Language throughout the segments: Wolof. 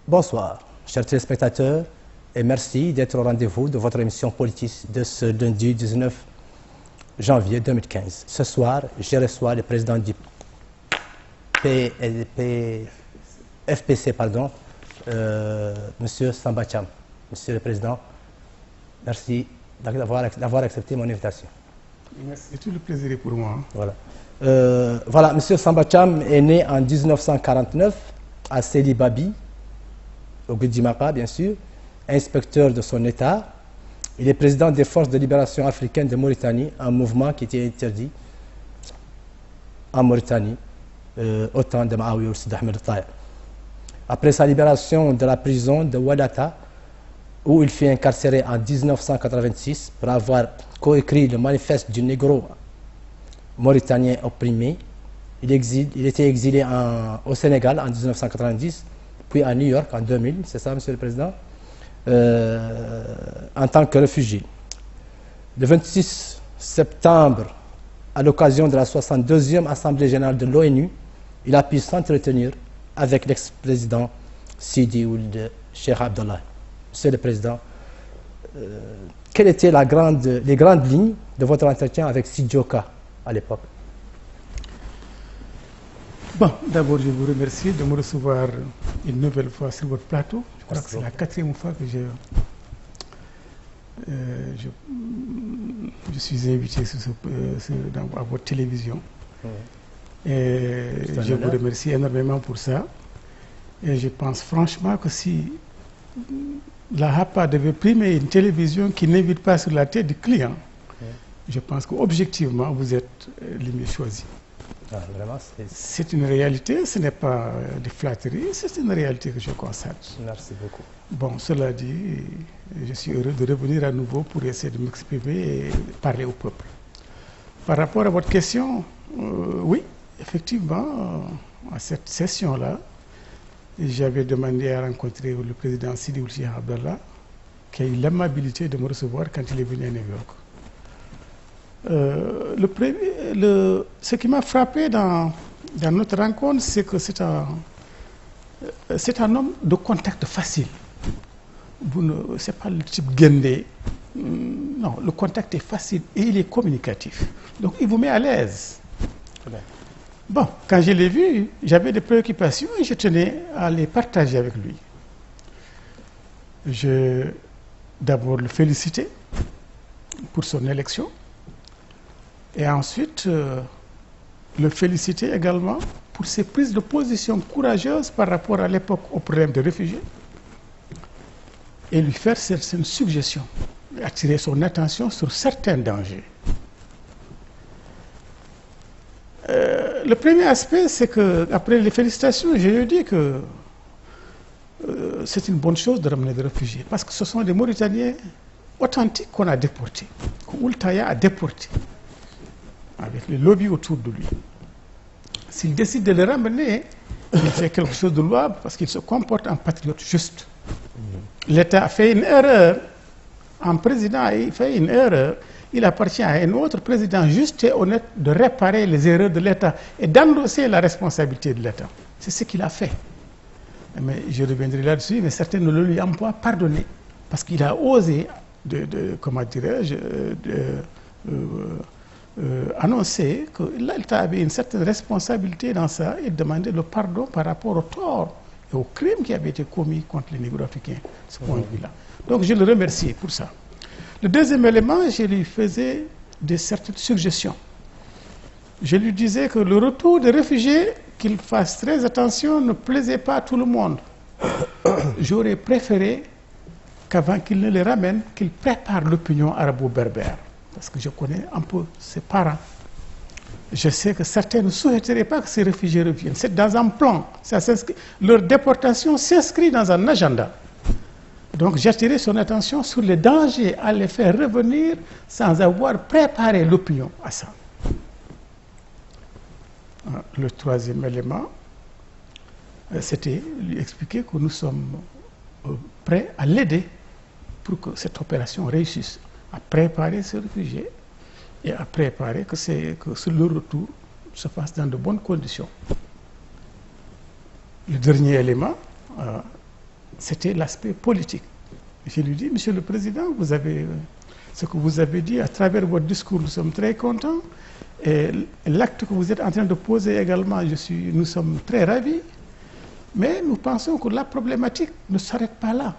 Bonsoir, chers téléspectateurs, et merci d'être au rendez-vous de votre émission politique de ce lundi 19 janvier 2015. Ce soir, je reçois le président du FPC, Monsieur Samba Thiam. Monsieur le Président, merci d'avoir accepté mon invitation. Merci, tout le plaisir est pour moi. Voilà, Monsieur Samba Thiam est né en 1949 à Seli Babi, au Guidjimaka, bien sûr, inspecteur de son État. Il est président des Forces de libération africaines de Mauritanie, un mouvement qui était interdit en Mauritanie au temps de Mahawi Ould Ahmed Taher. Après sa libération de la prison de Ouadata, où il fut incarcéré en 1986 pour avoir coécrit le manifeste du négro mauritanien opprimé, il était exilé au Sénégal en 1990, puis à New York en 2000, c'est ça, Monsieur le Président, en tant que réfugié. Le 26 septembre, à l'occasion de la 62e Assemblée générale de l'ONU, il a pu s'entretenir avec l'ex-président Sidi Ould Cheikh Abdallah. Monsieur le Président, quelles étaient les grandes lignes de votre entretien avec Sidi Oka à l'époque? Bon, d'abord, je vous remercie de me recevoir une nouvelle fois sur votre plateau. Je crois que c'est la 4e fois que je suis invité à votre télévision. Et je vous remercie énormément pour ça. Et je pense franchement que si la HAPA devait primer une télévision qui n'invite pas sur la tête du client, je pense qu'objectivement, vous êtes les mieux choisis. Ah, c'est une réalité, ce n'est pas des flatteries, c'est une réalité que je constate. Merci beaucoup. Bon, cela dit, je suis heureux de revenir à nouveau pour essayer de m'exprimer et parler au peuple. Par rapport à votre question, oui, effectivement, à cette session-là, j'avais demandé à rencontrer le président Sidi Ould Cheikh Abdallah, qui a eu l'amabilité de me recevoir quand il est venu à New York. Ce qui m'a frappé dans notre rencontre, c'est que c'est un homme de contact facile. Ce n'est pas le type guindé. Non, le contact est facile et il est communicatif. Donc il vous met à l'aise. Bon, quand je l'ai vu, j'avais des préoccupations et je tenais à les partager avec lui. Je d'abord le féliciter pour son élection. Et ensuite, le féliciter également pour ses prises de position courageuses par rapport à l'époque au problème des réfugiés et lui faire certaines suggestions, attirer son attention sur certains dangers. Le premier aspect, c'est qu'après les félicitations, je lui ai dit que c'est une bonne chose de ramener des réfugiés parce que ce sont des Mauritaniens authentiques qu'on a déportés, qu'Ould Taya a déportés, avec les lobbies autour de lui. S'il décide de les ramener, il fait quelque chose de louable parce qu'il se comporte en patriote juste. L'État a fait une erreur, un président a fait une erreur, il appartient à un autre président juste et honnête de réparer les erreurs de l'État et d'endosser la responsabilité de l'État. C'est ce qu'il a fait. Mais je reviendrai là-dessus, mais certains ne le lui ont pas pardonné parce qu'il a osé, comment dirais-je, annoncer que l'État avait une certaine responsabilité dans ça et demander le pardon par rapport au tort et au crime qui avait été commis contre les négro-africains, ce point de vue-là. Donc je le remercie pour ça. Le deuxième élément, je lui faisais certaines suggestions. Je lui disais que le retour des réfugiés, qu'il fasse très attention, ne plaisait pas à tout le monde. J'aurais préféré qu'avant qu'il ne les ramène, qu'il prépare l'opinion arabo-berbère. Parce que je connais un peu ses parents. Je sais que certains ne souhaiteraient pas que ces réfugiés reviennent. C'est dans un plan. Leur déportation s'inscrit dans un agenda. Donc j'attirais son attention sur les dangers à les faire revenir sans avoir préparé l'opinion à ça. Le troisième élément, c'était lui expliquer que nous sommes prêts à l'aider pour que cette opération réussisse, à préparer ces réfugiés et à préparer que le retour se fasse dans de bonnes conditions. Le dernier élément, c'était l'aspect politique. Je lui dis, Monsieur le Président, ce que vous avez dit à travers votre discours, nous sommes très contents. Et l'acte que vous êtes en train de poser également, nous sommes très ravis. Mais nous pensons que la problématique ne s'arrête pas là.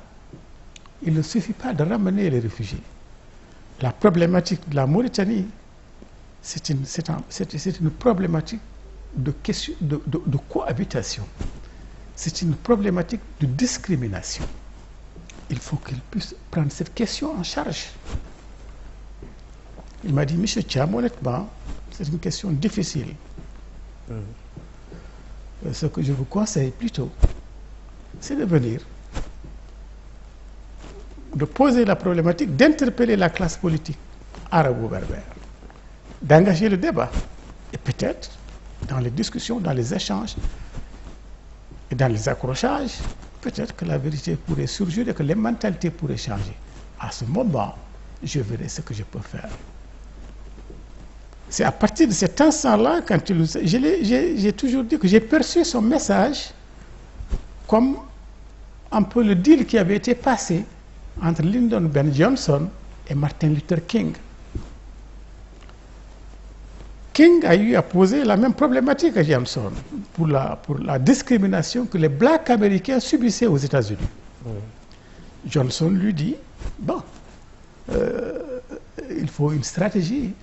Il ne suffit pas de ramener les réfugiés. La problématique de la Mauritanie, c'est une problématique de cohabitation. C'est une problématique de discrimination. Il faut qu'il puisse prendre cette question en charge. Il m'a dit, Monsieur Thiam, honnêtement, c'est une question difficile. Ce que je vous conseille plutôt, c'est de venir, de poser la problématique, d'interpeller la classe politique arabo-berbère, d'engager le débat. Et peut-être, dans les discussions, dans les échanges et dans les accrochages, peut-être que la vérité pourrait surgir et que les mentalités pourraient changer. À ce moment, je verrai ce que je peux faire. C'est à partir de cet instant-là, quand j'ai toujours dit que j'ai perçu son message comme un peu le deal qui avait été passé entre Lyndon B. Johnson et Martin Luther King. King a eu à poser la même problématique à Johnson pour la discrimination que les Blacks américains subissaient aux États-Unis. Johnson lui dit, bon, il faut une stratégie,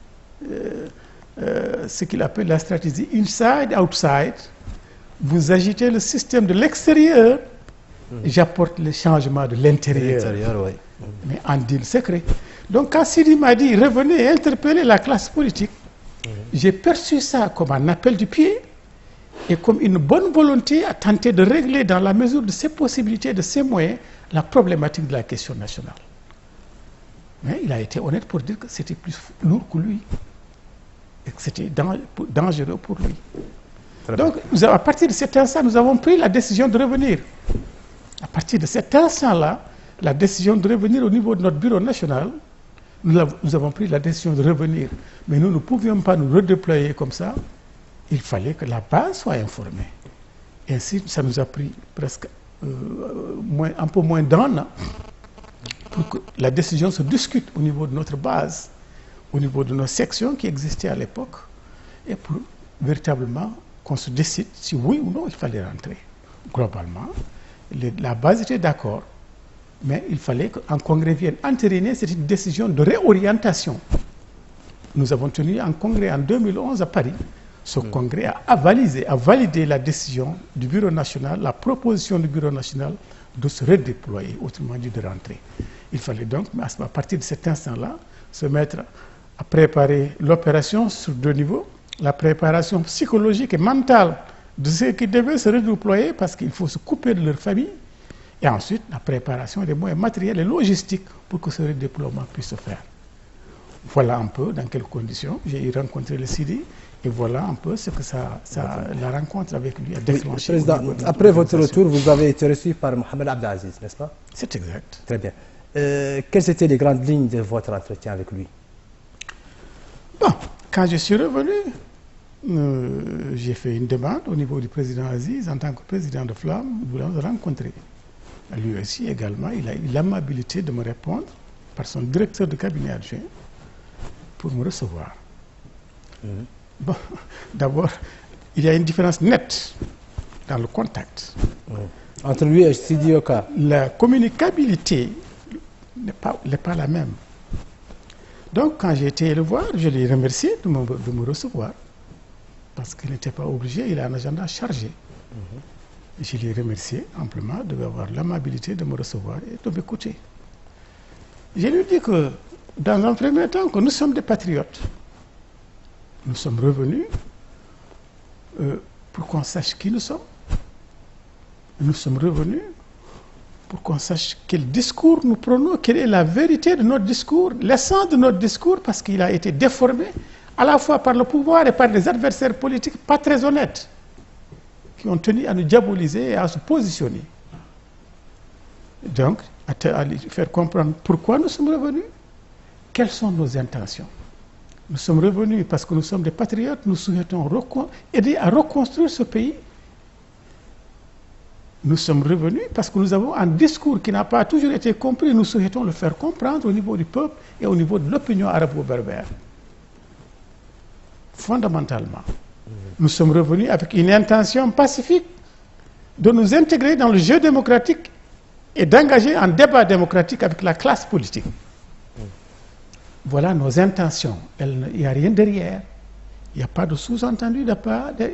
ce qu'il appelle la stratégie inside-outside. Vous agitez le système de l'extérieur, j'apporte le changement de l'intérieur. Ouais. Mais en deal secret. Donc quand Sidi m'a dit, revenez et interpellez la classe politique, j'ai perçu ça comme un appel du pied et comme une bonne volonté à tenter de régler dans la mesure de ses possibilités, de ses moyens, la problématique de la question nationale. Mais il a été honnête pour dire que c'était plus lourd que lui et que c'était dangereux pour lui. Donc, à partir de cet instant, nous avons pris la décision de revenir. À partir de cet instant-là, la décision de revenir au niveau de notre bureau national, nous avons pris la décision de revenir. Mais nous ne pouvions pas nous redéployer comme ça. Il fallait que la base soit informée. Et ainsi, ça nous a pris presque un peu moins d'un an pour que la décision se discute au niveau de notre base, au niveau de nos sections qui existaient à l'époque, et pour véritablement qu'on se décide si oui ou non il fallait rentrer. Globalement, la base était d'accord, mais il fallait qu'un congrès vienne entériner cette décision de réorientation. Nous avons tenu un congrès en 2011 à Paris. Ce congrès a validé la décision du Bureau national, la proposition du Bureau national de se redéployer, autrement dit de rentrer. Il fallait donc, à partir de cet instant-là, se mettre à préparer l'opération sur deux niveaux. La préparation psychologique et mentale de ceux qui devaient se redéployer parce qu'il faut se couper de leur famille. Et ensuite, la préparation des moyens matériels et logistiques pour que ce redéploiement puisse se faire. Voilà un peu dans quelles conditions j'ai rencontré le Sidi et voilà un peu ce que la rencontre avec lui a déclenché. Président, après votre retour, vous avez été reçu par Mohamed Abdelaziz, n'est-ce pas? C'est exact. Très bien. Quelles étaient les grandes lignes de votre entretien avec lui? Bon, quand je suis revenu, j'ai fait une demande au niveau du président Aziz en tant que président de Flamme, nous voulons le rencontrer. Lui aussi également, il a eu l'amabilité de me répondre par son directeur de cabinet adjoint pour me recevoir. Bon, d'abord, il y a une différence nette dans le contact. Entre lui et Sidi Oka. La communicabilité n'est pas la même. Donc, quand j'ai été le voir, je l'ai remercié de me recevoir. Parce qu'il n'était pas obligé, il a un agenda chargé. Je l'ai remercié amplement d'avoir l'amabilité de me recevoir et de m'écouter. Je lui dis que, dans un premier temps, que nous sommes des patriotes. Nous sommes revenus pour qu'on sache qui nous sommes. Nous sommes revenus pour qu'on sache quel discours nous prenons, quelle est la vérité de notre discours, l'essence de notre discours, parce qu'il a été déformé à la fois par le pouvoir et par des adversaires politiques pas très honnêtes, qui ont tenu à nous diaboliser et à se positionner. Donc, à lui faire comprendre pourquoi nous sommes revenus, quelles sont nos intentions. Nous sommes revenus parce que nous sommes des patriotes, nous souhaitons aider à reconstruire ce pays nous sommes revenus parce que nous avons un discours qui n'a pas toujours été compris. Nous souhaitons le faire comprendre au niveau du peuple et au niveau de l'opinion arabo-berbère. Fondamentalement. Nous sommes revenus avec une intention pacifique de nous intégrer dans le jeu démocratique et d'engager un débat démocratique avec la classe politique. Voilà nos intentions. Il n'y a rien derrière. Il n'y a pas de sous-entendu, il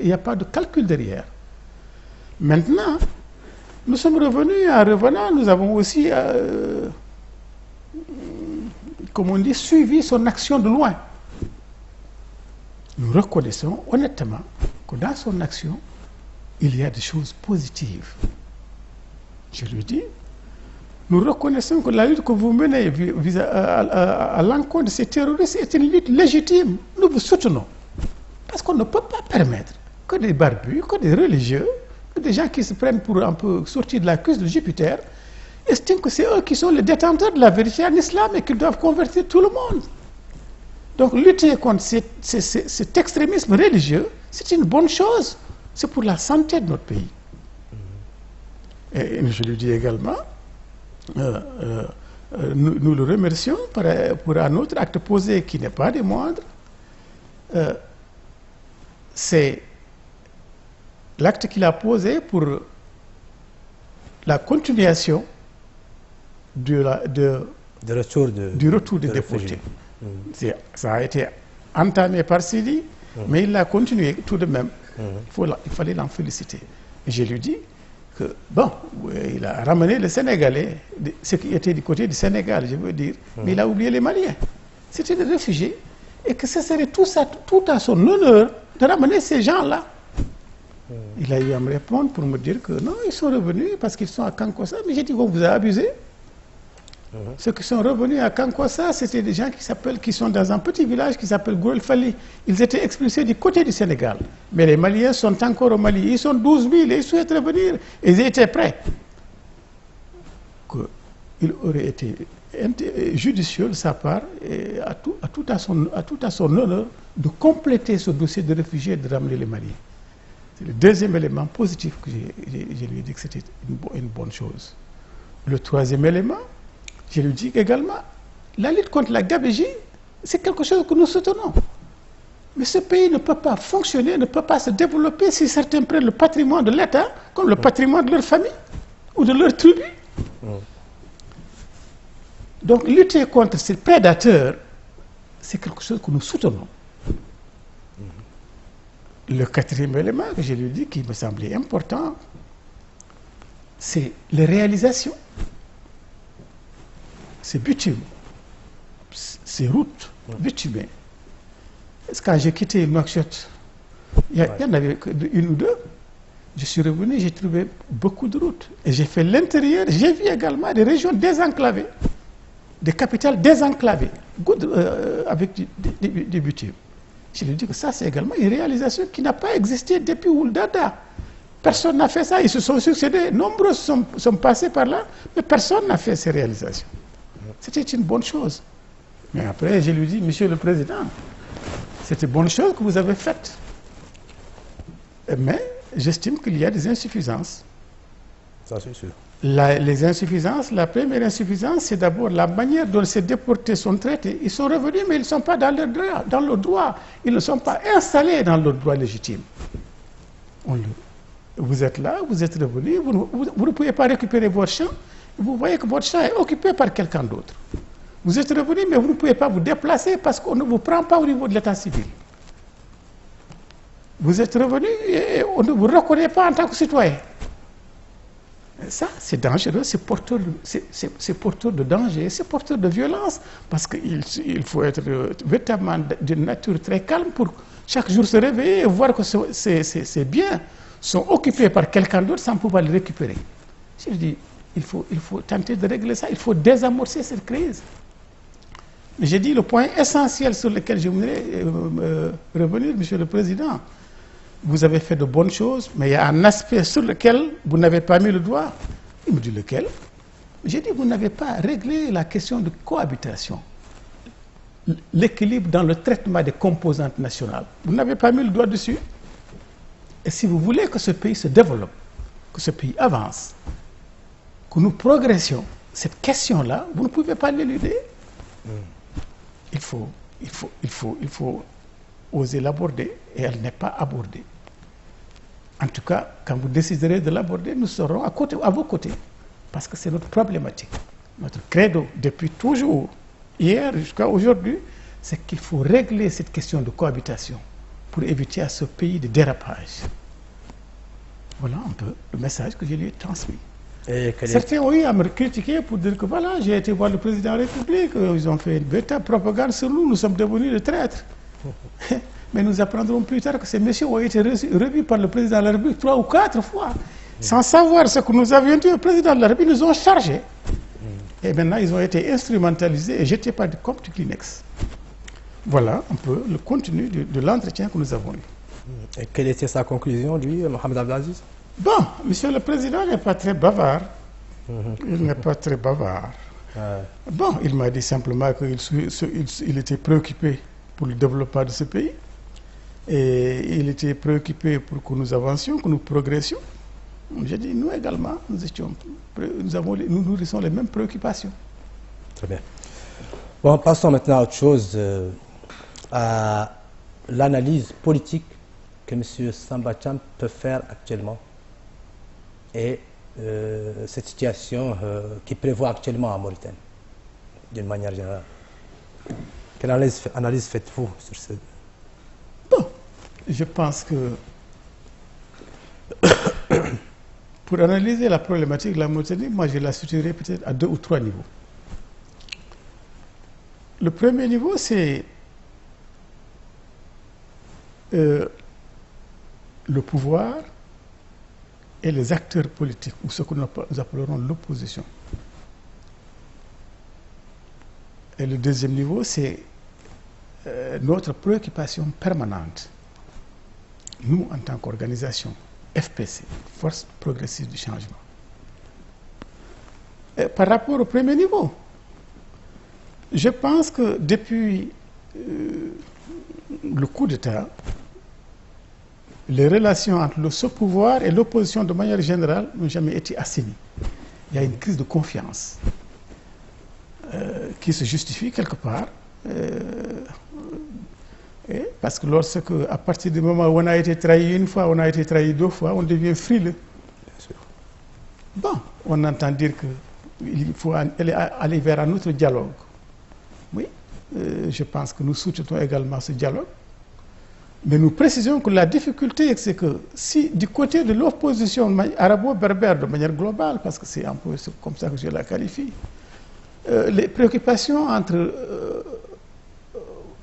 n'y a pas de calcul derrière. Maintenant, nous sommes revenus, en revenant, nous avons aussi, comme on dit, suivi son action de loin. Nous reconnaissons honnêtement que dans son action, il y a des choses positives. Je lui dis, nous reconnaissons que la lutte que vous menez à l'encontre de ces terroristes est une lutte légitime. Nous vous soutenons. Parce qu'on ne peut pas permettre que des barbus, que des religieux, que des gens qui se prennent pour un peu sortir de la cuisse de Jupiter, estiment que c'est eux qui sont les détenteurs de la vérité en islam et qu'ils doivent convertir tout le monde. Donc lutter contre cet extrémisme religieux, c'est une bonne chose. C'est pour la santé de notre pays. Et je lui dis également, nous le remercions pour un autre acte posé qui n'est pas des moindres. C'est l'acte qu'il a posé pour la continuation du retour des déportés. Ça a été entamé par Sidi, mais il l'a continué tout de même. Il fallait l'en féliciter. Et je lui dis que, bon, il a ramené les Sénégalais, ce qui était du côté du Sénégal, je veux dire, mais il a oublié les Maliens. C'était des réfugiés, et que ce serait tout à son honneur de ramener ces gens-là. Il a eu à me répondre pour me dire que non, ils sont revenus parce qu'ils sont à Kankossa, mais j'ai dit, vous avez abusé. Ceux qui sont revenus à Kankossa, c'était des gens qui sont dans un petit village qui s'appelle Gourel Fali. Ils étaient expulsés du côté du Sénégal. Mais les Maliens sont encore au Mali. Ils sont 12 000 et ils souhaitent revenir. Et ils étaient prêts. Il aurait été judicieux de sa part, et à tout à son honneur, de compléter ce dossier de réfugiés et de ramener les Maliens. C'est le deuxième élément positif que je lui ai dit que c'était une bonne chose. Le troisième élément, je lui dis également, la lutte contre la gabegie, c'est quelque chose que nous soutenons. Mais ce pays ne peut pas fonctionner, ne peut pas se développer si certains prennent le patrimoine de l'État comme le patrimoine de leur famille ou de leur tribu. Donc lutter contre ces prédateurs, c'est quelque chose que nous soutenons. Le quatrième élément que je lui dis qui me semblait important, c'est les réalisations. Ces bitumes, ces routes bitumées. Quand j'ai quitté Nouakchott, il y en avait une ou deux. Je suis revenu, j'ai trouvé beaucoup de routes. Et j'ai fait l'intérieur, j'ai vu également des régions désenclavées, des capitales désenclavées, avec du bitume. Je lui dis que ça, c'est également une réalisation qui n'a pas existé depuis Ould Daddah. Personne n'a fait ça. Ils se sont succédés. Nombreux sont passés par là, mais personne n'a fait ces réalisations. C'était une bonne chose. Mais après, je lui dis, Monsieur le Président, c'est une bonne chose que vous avez faite. Mais j'estime qu'il y a des insuffisances. Ça, c'est sûr. Les insuffisances, la première insuffisance, c'est d'abord la manière dont ces déportés sont traités. Ils sont revenus, mais ils ne sont pas dans le droit. Ils ne sont pas installés dans le droit légitime. Vous êtes là, vous êtes revenu, vous ne pouvez pas récupérer votre champ. Vous voyez que votre champ est occupé par quelqu'un d'autre. Vous êtes revenu, mais vous ne pouvez pas vous déplacer parce qu'on ne vous prend pas au niveau de l'état civil. Vous êtes revenu et on ne vous reconnaît pas en tant que citoyen. Ça, c'est dangereux, c'est porteur de danger, c'est porteur de violence, parce qu'il faut être véritablement d'une nature très calme pour chaque jour se réveiller et voir que ces biens sont occupés par quelqu'un d'autre sans pouvoir les récupérer. Je dis, il faut tenter de régler ça, il faut désamorcer cette crise. Mais j'ai dit le point essentiel sur lequel je voudrais revenir, Monsieur le Président. Vous avez fait de bonnes choses, mais il y a un aspect sur lequel vous n'avez pas mis le doigt. Il me dit lequel? J'ai dit, vous n'avez pas réglé la question de cohabitation, l'équilibre dans le traitement des composantes nationales. Vous n'avez pas mis le doigt dessus. Et si vous voulez que ce pays se développe, que ce pays avance, que nous progressions, cette question-là, vous ne pouvez pas l'éluder. Il faut oser l'aborder et elle n'est pas abordée. En tout cas, quand vous déciderez de l'aborder, nous serons à vos côtés. Parce que c'est notre problématique. Notre credo, depuis toujours, hier jusqu'à aujourd'hui, c'est qu'il faut régler cette question de cohabitation pour éviter à ce pays de dérapage. Voilà un peu le message que je lui ai transmis. Certains ont eu à me critiquer pour dire que voilà, j'ai été voir le président de la République, ils ont fait une véritable propagande sur nous, nous sommes devenus des traîtres. Mais nous apprendrons plus tard que ces messieurs ont été revus par le président de la République 3 ou 4 fois. Sans savoir ce que nous avions dit au président de la République, nous ont chargés. Et maintenant, ils ont été instrumentalisés et jetés par des comptes du Kleenex. Voilà un peu le contenu de l'entretien que nous avons eu. Et quelle était sa conclusion, lui, Mohamed Abdelaziz? Bon, monsieur le président n'est pas très bavard. Il n'est pas très bavard. Bon, il m'a dit simplement qu'il était préoccupé pour le développement de ce pays. Et il était préoccupé pour que nous avancions, que nous progressions. J'ai dit, nous également, nous nourrissons les mêmes préoccupations. Très bien. Bon, passons maintenant à autre chose, à l'analyse politique que M. Samba Thiam peut faire actuellement et cette situation qui prévoit actuellement en Mauritanie, d'une manière générale. Quelle analyse faites-vous sur ce... Bon, je pense que pour analyser la problématique de la Mauritanie, moi je la situerai peut-être à 2 ou 3 niveaux. Le premier niveau, c'est le pouvoir et les acteurs politiques, ou ce que nous appellerons l'opposition. Et le deuxième niveau, c'est notre préoccupation permanente, nous en tant qu'organisation, FPC, Force Progressive du Changement. Et par rapport au premier niveau, je pense que depuis le coup d'État, les relations entre ce pouvoir et l'opposition de manière générale n'ont jamais été assainies. Il y a une crise de confiance qui se justifie quelque part. Parce que lorsque, à partir du moment où on a été trahi une fois, on a été trahi 2 fois, on devient frileux. Bien sûr. Bon, on entend dire qu'il faut aller vers un autre dialogue. Oui, je pense que nous soutenons également ce dialogue. Mais nous précisons que la difficulté, c'est que si du côté de l'opposition arabo-berbère de manière globale, parce que c'est un peu comme ça que je la qualifie, les préoccupations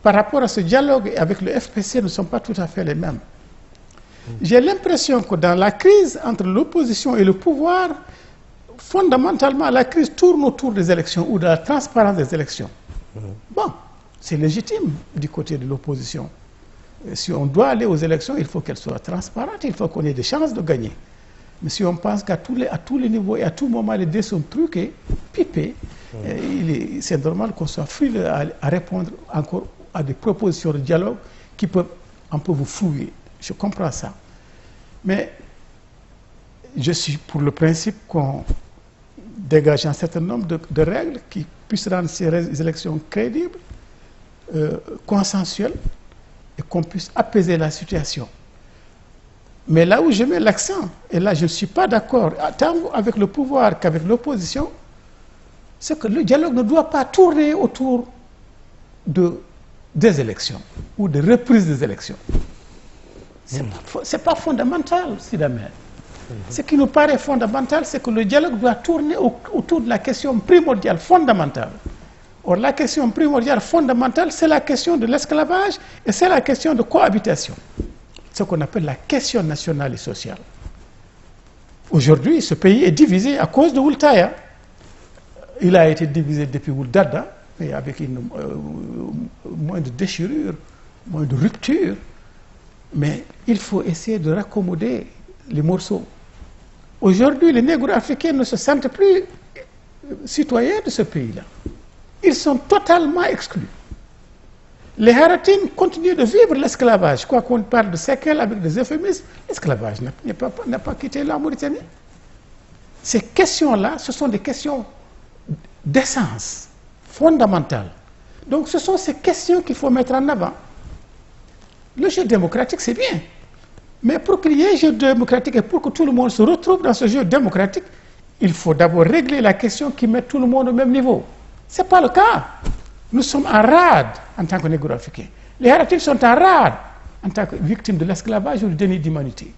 par rapport à ce dialogue avec le FPC ne sont pas tout à fait les mêmes. J'ai l'impression que dans la crise entre l'opposition et le pouvoir, fondamentalement, la crise tourne autour des élections ou de la transparence des élections. Bon, c'est légitime du côté de l'opposition. Si on doit aller aux élections, il faut qu'elles soient transparentes, il faut qu'on ait des chances de gagner. Mais si on pense qu'à tous les niveaux et à tout moment, les dés sont truqués, pipés, c'est normal qu'on soit frileux à répondre encore à des propositions de dialogue qui peuvent un peu vous flouer. Je comprends ça. Mais je suis pour le principe qu'on dégage un certain nombre de règles qui puissent rendre ces élections crédibles, consensuelles, et qu'on puisse apaiser la situation. Mais là où je mets l'accent, et là je ne suis pas d'accord tant avec le pouvoir qu'avec l'opposition, c'est que le dialogue ne doit pas tourner autour des élections ou de reprise des élections. Ce n'est pas fondamental, Sidamel. Ce qui nous paraît fondamental, c'est que le dialogue doit tourner autour de la question primordiale, fondamentale. Or, la question primordiale, fondamentale, c'est la question de l'esclavage et c'est la question de cohabitation. Ce qu'on appelle la question nationale et sociale. Aujourd'hui, ce pays est divisé à cause de Oultaya. Il a été divisé depuis Ouldada, mais avec moins de déchirure, moins de rupture. Mais il faut essayer de raccommoder les morceaux. Aujourd'hui, les négros africains ne se sentent plus citoyens de ce pays-là. Ils sont totalement exclus. Les Haratines continuent de vivre l'esclavage. Quoi qu'on parle de séquelles avec des euphémismes, l'esclavage n'a pas quitté la Mauritanie. Ces questions-là, ce sont des questions d'essence, fondamentales. Donc ce sont ces questions qu'il faut mettre en avant. Le jeu démocratique, c'est bien. Mais pour qu'il y ait un jeu démocratique et pour que tout le monde se retrouve dans ce jeu démocratique, il faut d'abord régler la question qui met tout le monde au même niveau. Ce n'est pas le cas. Nous sommes en rade en tant que négro-africains. Les Haratines sont en rade en tant que victimes de l'esclavage ou du déni d'humanité.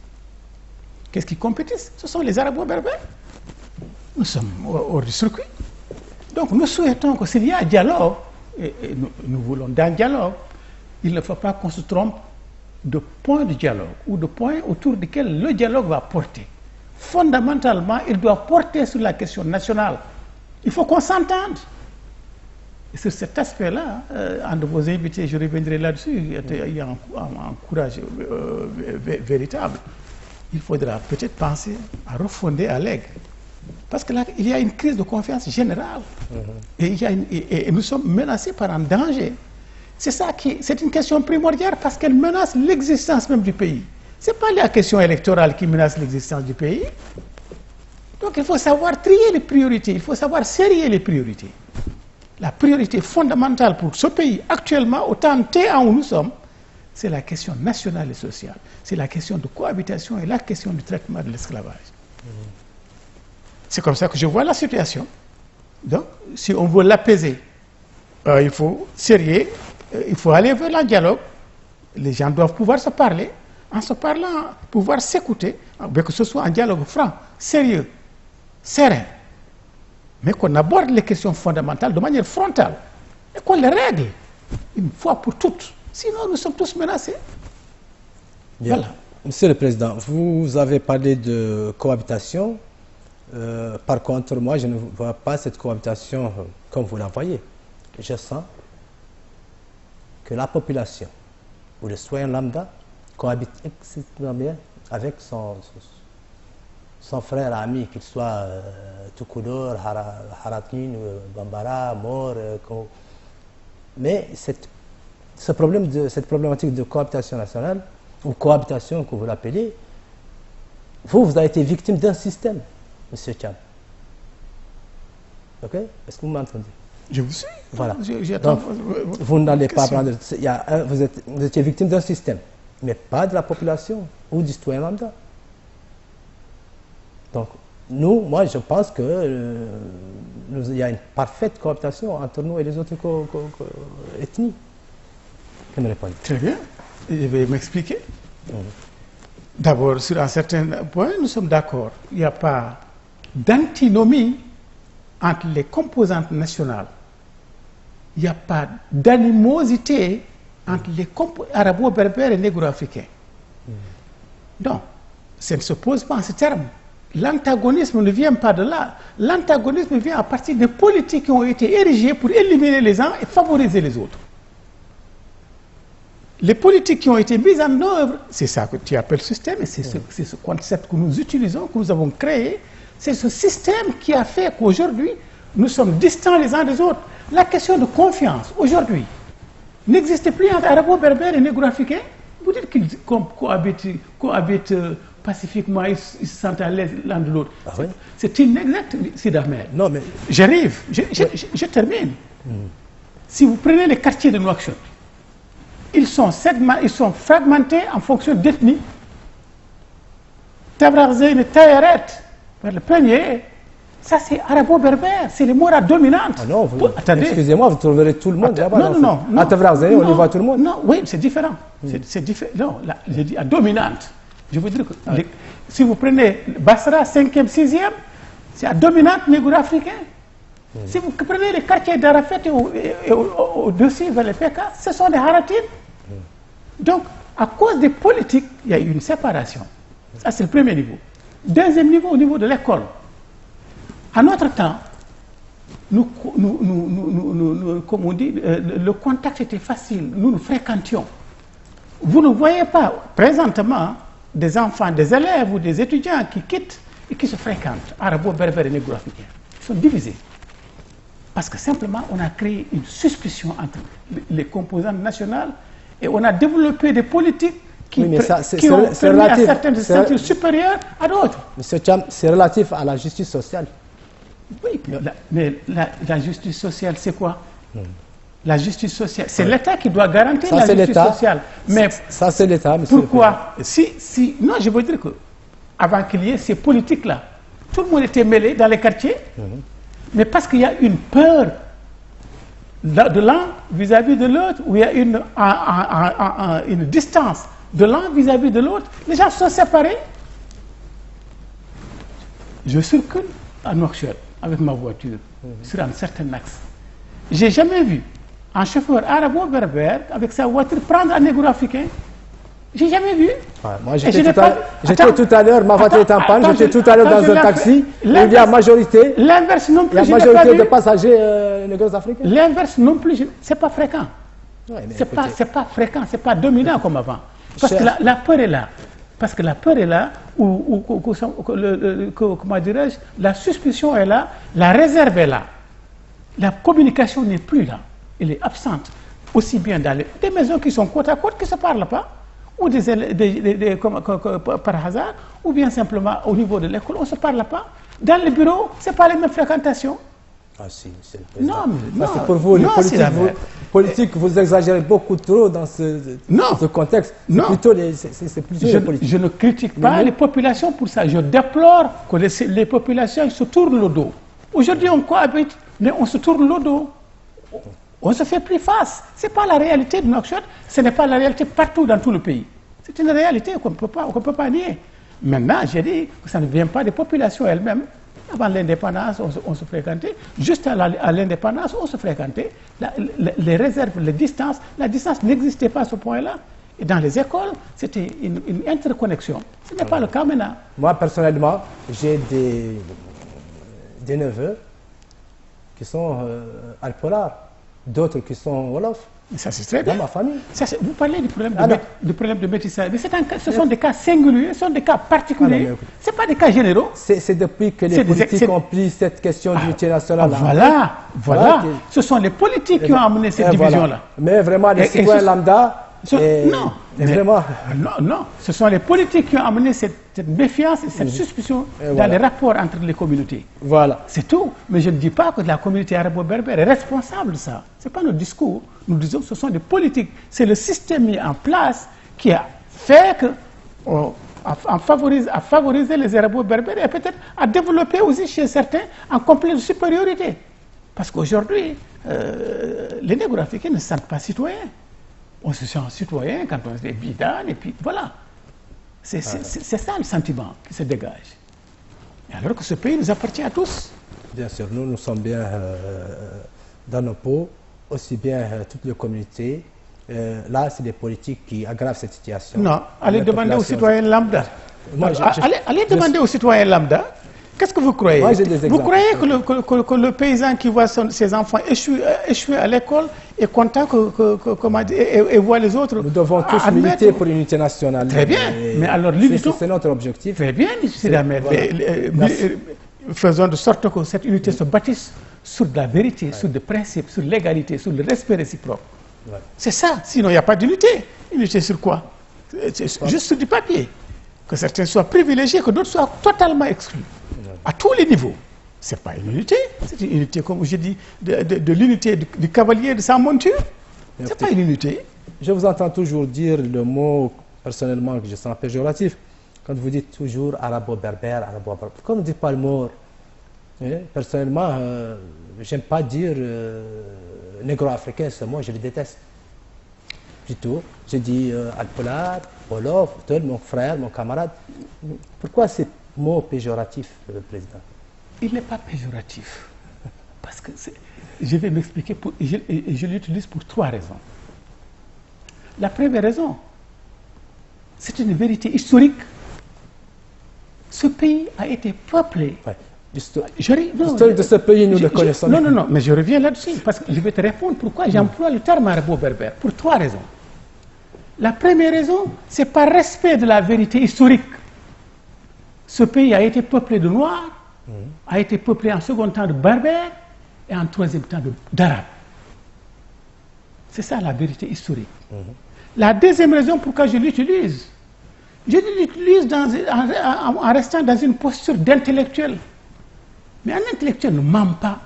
Qu'est-ce qui compétissent? Ce sont les Arabo-berbères. Nous sommes hors du circuit. Donc nous souhaitons que s'il y a un dialogue, et nous voulons d'un dialogue, il ne faut pas qu'on se trompe de point de dialogue ou de point autour duquel le dialogue va porter. Fondamentalement, il doit porter sur la question nationale. Il faut qu'on s'entende. Et sur cet aspect-là, un de vos invités, je reviendrai là-dessus, il y a un courage véritable. Il faudra peut-être penser à refonder Allègre. Parce que là, il y a une crise de confiance générale. Et nous sommes menacés par un danger. C'est une question primordiale parce qu'elle menace l'existence même du pays. Ce n'est pas la question électorale qui menace l'existence du pays. Donc il faut savoir trier les priorités, il faut savoir serrer les priorités. La priorité fondamentale pour ce pays actuellement, autant temps où nous sommes, c'est la question nationale et sociale. C'est la question de cohabitation et la question du traitement de l'esclavage. C'est comme ça que je vois la situation. Donc, si on veut l'apaiser, il faut serrer, il faut aller vers le dialogue. Les gens doivent pouvoir se parler. En se parlant, pouvoir s'écouter, que ce soit un dialogue franc, sérieux, serein, mais qu'on aborde les questions fondamentales de manière frontale et qu'on les règle une fois pour toutes. Sinon, nous sommes tous menacés. Bien. Voilà. Monsieur le Président, vous avez parlé de cohabitation. Par contre, moi, je ne vois pas cette cohabitation comme vous la voyez. Je sens que la population ou le citoyen lambda cohabite extrêmement bien avec son frère ami, qu'il soit Toukoudor, Haratine, Bambara, Mor. Mais cette problématique de cohabitation nationale, ou cohabitation que vous l'appelez, vous avez été victime d'un système, M. Thiam. Ok? Est-ce que vous m'entendez? Je vous suis. Voilà. Donc, vous n'allez pas prendre... vous étiez victime d'un système, mais pas de la population ou du citoyen lambda. Donc, moi, je pense que il y a une parfaite cohabitation entre nous et les autres ethnies. Que me répondez? Très bien. Je vais m'expliquer. D'abord, sur un certain point, nous sommes d'accord. Il n'y a pas d'antinomie entre les composantes nationales. Il n'y a pas d'animosité entre les arabo-berbères et négro-africains. Donc, ça ne se pose pas en ces termes. L'antagonisme ne vient pas de là. L'antagonisme vient à partir des politiques qui ont été érigées pour éliminer les uns et favoriser les autres. Les politiques qui ont été mises en œuvre, c'est ça que tu appelles système, et c'est ce concept que nous utilisons, que nous avons créé. C'est ce système qui a fait qu'aujourd'hui, nous sommes distants les uns des autres. La question de confiance, aujourd'hui, n'existe plus entre arabo-berbères et négro-africains. Vous dites qu'ils cohabitent pacifiquement, ils se sentent à l'aise l'un de l'autre. Ah oui? C'est inexact, Sid Ahmed. Non, mais... J'arrive, je termine. Si vous prenez les quartiers de Nouakchott, ils sont fragmentés en fonction d'ethnie. Tabrarzéine, Tayaret, le premier, ça c'est arabo-berbère, c'est les Moras dominantes. Ah non, excusez-moi, vous trouverez tout le monde là-bas. Non. À Tabrarzéine, on y voit tout le monde. Non, oui, c'est différent. C'est différent. Non, j'ai dit à dominante. Je veux dire que si vous prenez Basra, 5e, 6e, c'est à dominante négro-africain. Si vous prenez les quartiers d'Arafat et au-dessus vers les PK, ce sont des Haratines. Donc, à cause des politiques, il y a eu une séparation. Ça, c'est le premier niveau. Deuxième niveau, au niveau de l'école. À notre temps, comme on dit, le contact était facile. Nous fréquentions. Vous ne voyez pas, présentement, des enfants, des élèves ou des étudiants qui quittent et qui se fréquentent, arabo-berbères et négro-africains. Ils sont divisés. Parce que simplement, on a créé une suspicion entre les composantes nationales et on a développé des politiques qui, oui, qui ont permis à certaines de se sentir supérieures à d'autres. Monsieur Cham, c'est relatif à la justice sociale. Oui, mais la justice sociale, c'est quoi? La justice sociale, c'est l'État qui doit garantir la justice sociale. Mais ça, c'est l'État, monsieur. Pourquoi? Non, je veux dire que avant qu'il y ait ces politiques-là, tout le monde était mêlé dans les quartiers, mais parce qu'il y a une peur de l'un vis-à-vis de l'autre, où il y a une distance de l'un vis-à-vis de l'autre, les gens sont séparés. Je circule à Nouakchott avec ma voiture sur un certain axe. J'ai jamais vu un chauffeur arabo-berbère avec sa voiture prendre un négro-africain. J'ai jamais vu. Ouais, moi, j'étais tout à l'heure, ma voiture est en panne, j'étais tout à l'heure dans un taxi, où il y a majorité, l'inverse non plus, il y a majorité de passagers négro-africains. L'inverse non plus, c'est pas fréquent. Ouais, c'est pas fréquent, c'est pas dominant comme avant. Parce que la peur est là. Parce que la peur est là, comment dirais-je, la suspicion est là, la réserve est là. La communication n'est plus là, elle est absente. Aussi bien dans des maisons qui sont côte à côte, qui ne se parlent pas, ou par hasard, ou bien simplement au niveau de l'école, on ne se parle pas. Dans les bureaux, ce n'est pas les mêmes fréquentations. Ah si, c'est le président. Non, parce que pour vous, les politiques, vous exagérez beaucoup trop dans ce contexte. C'est plutôt les politiques. Je ne critique pas les populations pour ça. Je déplore que les populations se tournent le dos. Aujourd'hui, on cohabite, mais on se tourne le dos. On se fait plus face. Ce n'est pas la réalité de Nouakchott, ce n'est pas la réalité partout dans tout le pays. C'est une réalité qu'on ne peut pas nier. Maintenant, j'ai dit que ça ne vient pas des populations elles-mêmes. Avant l'indépendance, on se fréquentait. Juste à l'indépendance, on se fréquentait. Les réserves, la distance n'existait pas à ce point-là. Et dans les écoles, c'était une interconnexion. Ce n'est pas le cas maintenant. Moi, personnellement, j'ai des neveux qui sont alpolars, d'autres qui sont wolof. Ça, c'est très bien. Dans ma famille. Vous parlez du problème de métissage. Mais ce sont des cas singuliers, ce sont des cas particuliers. Ce ne sont pas des cas généraux. C'est depuis que les politiques ont pris cette question d'unité nationale. Voilà. Ce sont les politiques qui ont amené cette division-là. Mais vraiment, les citoyens lambda... Non, ce sont les politiques qui ont amené cette méfiance et cette suspicion dans les rapports entre les communautés. Voilà. C'est tout. Mais je ne dis pas que la communauté arabo-berbère est responsable de ça. Ce n'est pas notre discours. Nous disons que ce sont des politiques. C'est le système mis en place qui a fait que, à favoriser les arabo-berbères et peut-être à développer aussi chez certains un complexe de supériorité. Parce qu'aujourd'hui, les négro-africains ne se sentent pas citoyens. On se sent citoyen quand on est bidane, et puis voilà. C'est ça le sentiment qui se dégage. Alors que ce pays nous appartient à tous. Bien sûr, nous sommes bien dans nos peaux, aussi bien toutes les communautés. Là, c'est des politiques qui aggravent cette situation. Non, allez demander aux citoyens lambda. Allez demander aux citoyens lambda. Qu'est-ce que vous croyez? Vous croyez que le paysan qui voit ses enfants échouer à l'école est content et voit les autres? Nous devons tous militer pour l'unité nationale. Très bien. Mais alors, c'est notre objectif. Très bien, faisons de sorte que cette unité se bâtisse sur de la vérité, sur des principes, sur l'égalité, sur le respect réciproque. C'est ça. Sinon, il n'y a pas d'unité. Unité sur quoi? C'est juste sur du papier. Que certains soient privilégiés, que d'autres soient totalement exclus. À tous les niveaux. Ce n'est pas une unité, c'est une unité, comme je dis, de l'unité du cavalier de sa monture. Ce n'est pas une unité. Je vous entends toujours dire le mot, personnellement, que je sens péjoratif. Quand vous dites toujours arabo-berbère, arabo-berbère, pourquoi vous ne dites pas le mot? Personnellement, je n'aime pas dire négro-africain, ce mot, je le déteste. Plutôt, je dis alpolar, wolof, mon frère, mon camarade. Pourquoi c'est mot péjoratif, Président? Il n'est pas péjoratif. Parce que je vais m'expliquer, je l'utilise pour 3 raisons. La première raison, c'est une vérité historique. Ce pays a été peuplé. L'histoire de ce pays, nous le connaissons. Non, mais je reviens là-dessus, parce que je vais te répondre pourquoi j'emploie le terme arabo-berbère. Pour 3 raisons. La première raison, c'est par respect de la vérité historique. Ce pays a été peuplé de Noirs, a été peuplé en second temps de Berbères, et en troisième temps d'arabe. C'est ça la vérité historique. La deuxième raison pourquoi je l'utilise en restant dans une posture d'intellectuel. Mais un intellectuel ne ment pas.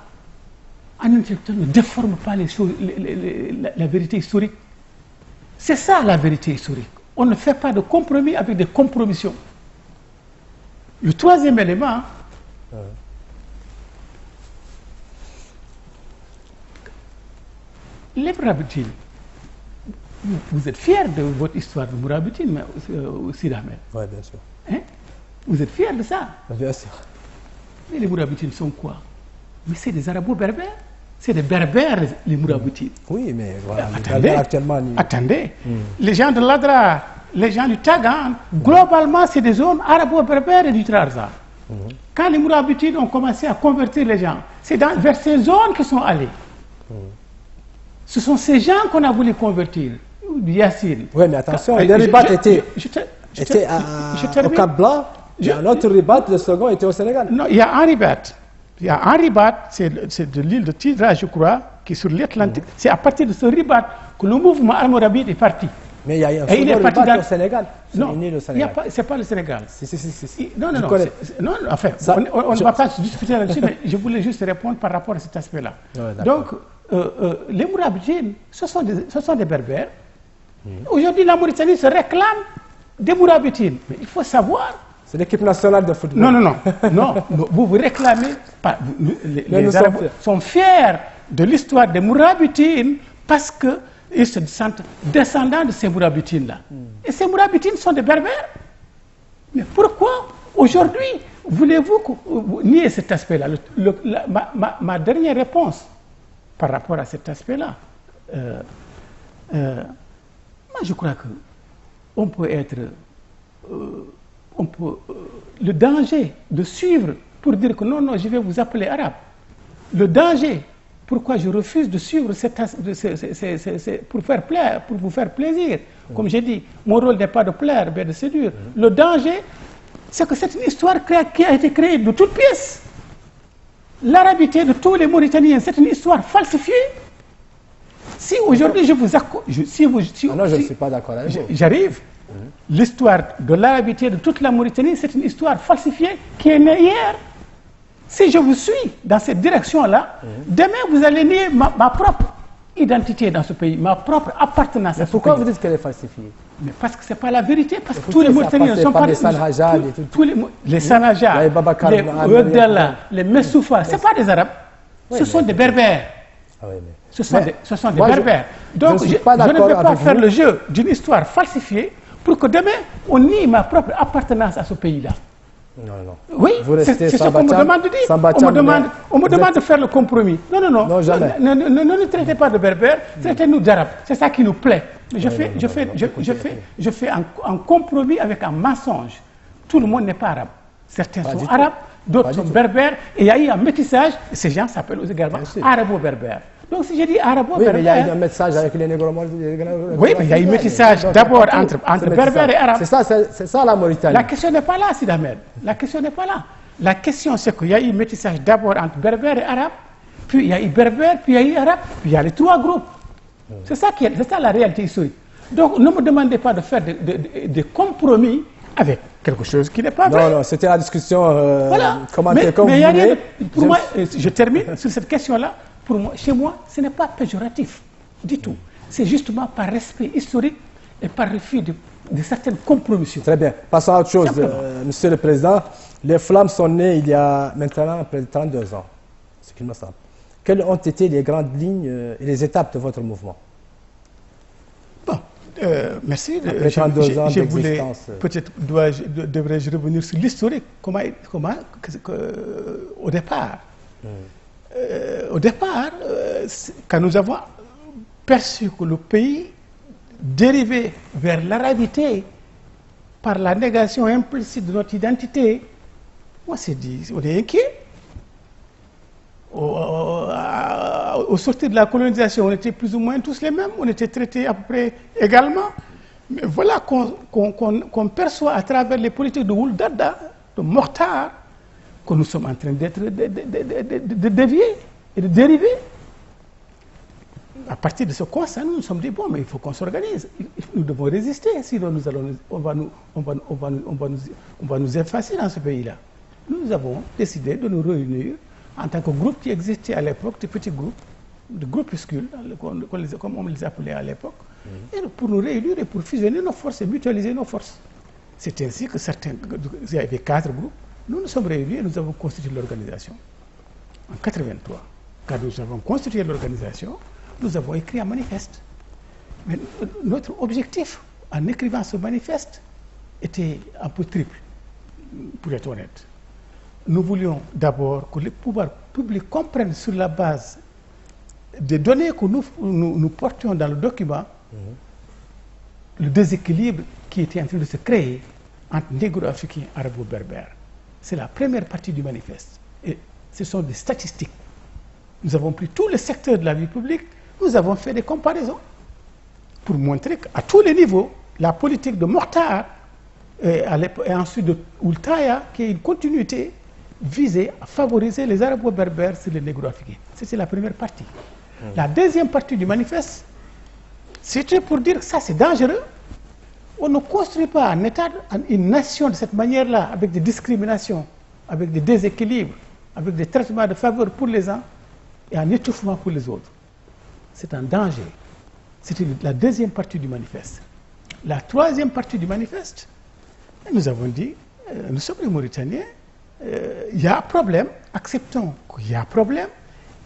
Un intellectuel ne déforme pas les choses, la vérité historique. C'est ça la vérité historique. On ne fait pas de compromis avec des compromissions. Le troisième élément, les Mourabitines. Vous êtes fiers de votre histoire de Mourabitine, Sidi Ahmed? Oui, bien sûr. Hein? Vous êtes fiers de ça? Bien sûr. Mais les Mourabitines sont quoi? Mais c'est des Arabo-berbères. C'est des berbères, les Mourabitines. Oui, mais voilà. Attendez, attendez. Les gens de l'Adra, les gens du Tagan, globalement, c'est des zones arabo-berbères et du Trarza. Quand les Mourabitines ont commencé à convertir les gens, c'est vers ces zones qu'ils sont allés. Ce sont ces gens qu'on a voulu convertir. Yassine. Oui, mais attention, les ribats étaient au Cap Blanc, et un autre ribat, le second était au Sénégal. Non, il y a un ribat. Il y a un ribat, c'est de l'île de Tidra, je crois, qui est sur l'Atlantique. C'est à partir de ce ribat que le mouvement almoravide est parti. Mais il y a un second ribat au Sénégal. Non, c'est pas le Sénégal. Si. Non, enfin, on ne va pas se discuter là-dessus, mais je voulais juste répondre par rapport à cet aspect-là. Donc, les Mourabitines, ce sont des berbères. Aujourd'hui, la Mauritanie se réclame des Mourabitines. Mais il faut savoir. C'est l'équipe nationale de football. Non, vous vous réclamez. Les Arabes sont fiers de l'histoire des Mourabitines parce qu'ils se sentent descendants de ces Mourabitines-là. Et ces Mourabitines sont des berbères. Mais pourquoi aujourd'hui voulez-vous nier cet aspect-là? Ma dernière réponse par rapport à cet aspect-là, moi je crois que on peut être... le danger de suivre pour dire que non, je vais vous appeler arabe. Le danger, pourquoi je refuse de suivre pour vous faire plaisir. Comme j'ai dit, mon rôle n'est pas de plaire, mais de séduire. Le danger, c'est que c'est une histoire qui a été créée de toutes pièces. L'arabité de tous les Mauritaniens, c'est une histoire falsifiée. Si aujourd'hui je vous accorde... non, je ne suis pas d'accord avec vous. J'arrive. L'histoire de l'arabité de toute la Mauritanie, c'est une histoire falsifiée qui est née hier. Si je vous suis dans cette direction-là, demain vous allez nier ma propre identité dans ce pays, ma propre appartenance à ce pays. Pourquoi vous dites qu'elle est falsifiée? Mais parce que ce n'est pas la vérité, parce que tous les Mauritaniens ne sont pas des Sanhaja, les Sanhaja, les Oueddala, les Messoufa, ce ne sont pas des Arabes, ce sont des Berbères. Ce sont des berbères. Donc je ne vais pas faire le jeu d'une histoire falsifiée pour que demain on nie ma propre appartenance à ce pays-là. Non. Oui, c'est ce qu'on me demande de dire. On me demande de faire le compromis. Non, jamais. Ne traitez pas de berbères, traitez-nous d'arabes. C'est ça qui nous plaît. Mais je fais un compromis avec un mensonge. Tout le monde n'est pas arabe. Certains sont arabes, d'autres sont berbères, et il y a eu un métissage, et ces gens s'appellent également arabo-berbères. Donc si je dis arabo-berbère... Oui, mais il y a eu un métissage avec les négro-mauritaniens. Oui, mais il y a eu un métissage d'abord entre berbères et arabes. C'est ça la Mauritanie. La question n'est pas là, Sidi Ahmed. La question n'est pas là. La question c'est qu'il y a eu un métissage d'abord entre berbères et arabes, puis il y a eu berbères, puis il y a eu arabes, puis il y a les trois groupes. C'est ça la réalité historique. Donc ne me demandez pas de faire des compromis avec quelque chose qui n'est pas vrai. Non, c'était la discussion. Voilà. Commentez comme vous voulez. Pour moi, je termine sur cette question-là. Pour moi, chez moi, ce n'est pas péjoratif du tout. C'est justement par respect historique et par refus de certaines compromissions. Très bien. Passons à autre chose, Monsieur le Président. Les Flammes sont nées il y a maintenant près de 32 ans, ce qu'il me semble. Quelles ont été les grandes lignes et les étapes de votre mouvement? Bon, merci. Après 32 ans d'existence. Peut-être devrais-je revenir sur l'historique. Comment au départ. Quand nous avons perçu que le pays dérivait vers l'arabité par la négation implicite de notre identité, on s'est dit, on est inquiet. Au sortir de la colonisation, on était plus ou moins tous les mêmes, on était traités à peu près également. Mais voilà qu'on perçoit à travers les politiques de Ouldada, de Mokhtar, que nous sommes en train de dévier. et de dériver. À partir de ce constat, nous nous sommes dit, bon, mais il faut qu'on s'organise. Nous devons résister, sinon on va nous effacer dans ce pays-là. Nous avons décidé de nous réunir en tant que groupe qui existait à l'époque, des petits groupes, de groupuscules, comme on les appelait à l'époque, et pour nous réunir et pour fusionner nos forces et mutualiser nos forces. C'est ainsi que il y avait 4 groupes. Nous nous sommes réunis et nous avons constitué l'organisation. En 83, quand nous avons constitué l'organisation, nous avons écrit un manifeste. Mais notre objectif, en écrivant ce manifeste, était un peu triple, pour être honnête. Nous voulions d'abord que les pouvoirs publics comprennent sur la base des données que nous portions dans le document, le déséquilibre qui était en train de se créer entre négro-africains et arabo-berbères. C'est la première partie du manifeste. Et ce sont des statistiques. Nous avons pris tous les secteurs de la vie publique, nous avons fait des comparaisons pour montrer qu'à tous les niveaux, la politique de Mokhtar et ensuite de Oultaya, qui est une continuité, visait à favoriser les arabo-berbères sur les négro-africains. C'était la première partie. La deuxième partie du manifeste, c'était pour dire que ça c'est dangereux. On ne construit pas un État, une nation de cette manière-là, avec des discriminations, avec des déséquilibres, avec des traitements de faveur pour les uns et un étouffement pour les autres. C'est un danger. C'était la deuxième partie du manifeste. La troisième partie du manifeste, nous avons dit, nous sommes les Mauritaniens, il y a un problème, acceptons qu'il y a un problème,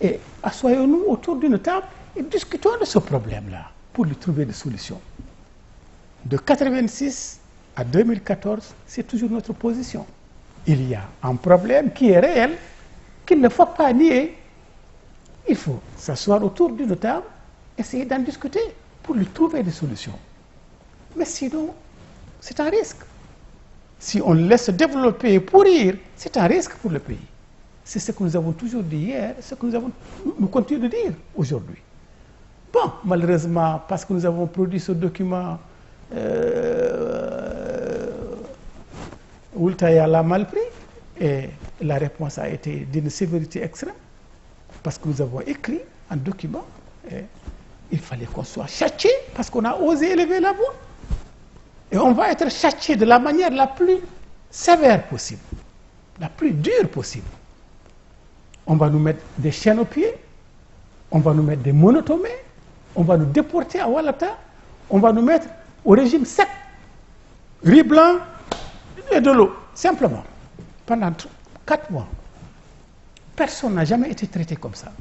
et assoyons-nous autour d'une table et discutons de ce problème-là pour lui trouver des solutions. De 1986 à 2014, c'est toujours notre position. Il y a un problème qui est réel, qu'il ne faut pas nier. Il faut s'asseoir autour d'une table, essayer d'en discuter pour lui trouver des solutions. Mais sinon, c'est un risque. Si on le laisse développer et pourrir, c'est un risque pour le pays. C'est ce que nous avons toujours dit hier, ce que nous continuons de dire aujourd'hui. Bon, malheureusement, parce que nous avons produit ce document, Oultaya l'a mal pris et la réponse a été d'une sévérité extrême parce que nous avons écrit un document et il fallait qu'on soit châtié parce qu'on a osé élever la voix. Et on va être châtié de la manière la plus sévère possible, la plus dure possible. On va nous mettre des chaînes aux pieds, on va nous mettre des monotomées, on va nous déporter à Walata, on va nous mettre au régime sec, riz blanc et de l'eau, simplement. Pendant 4 mois, personne n'a jamais été traité comme ça.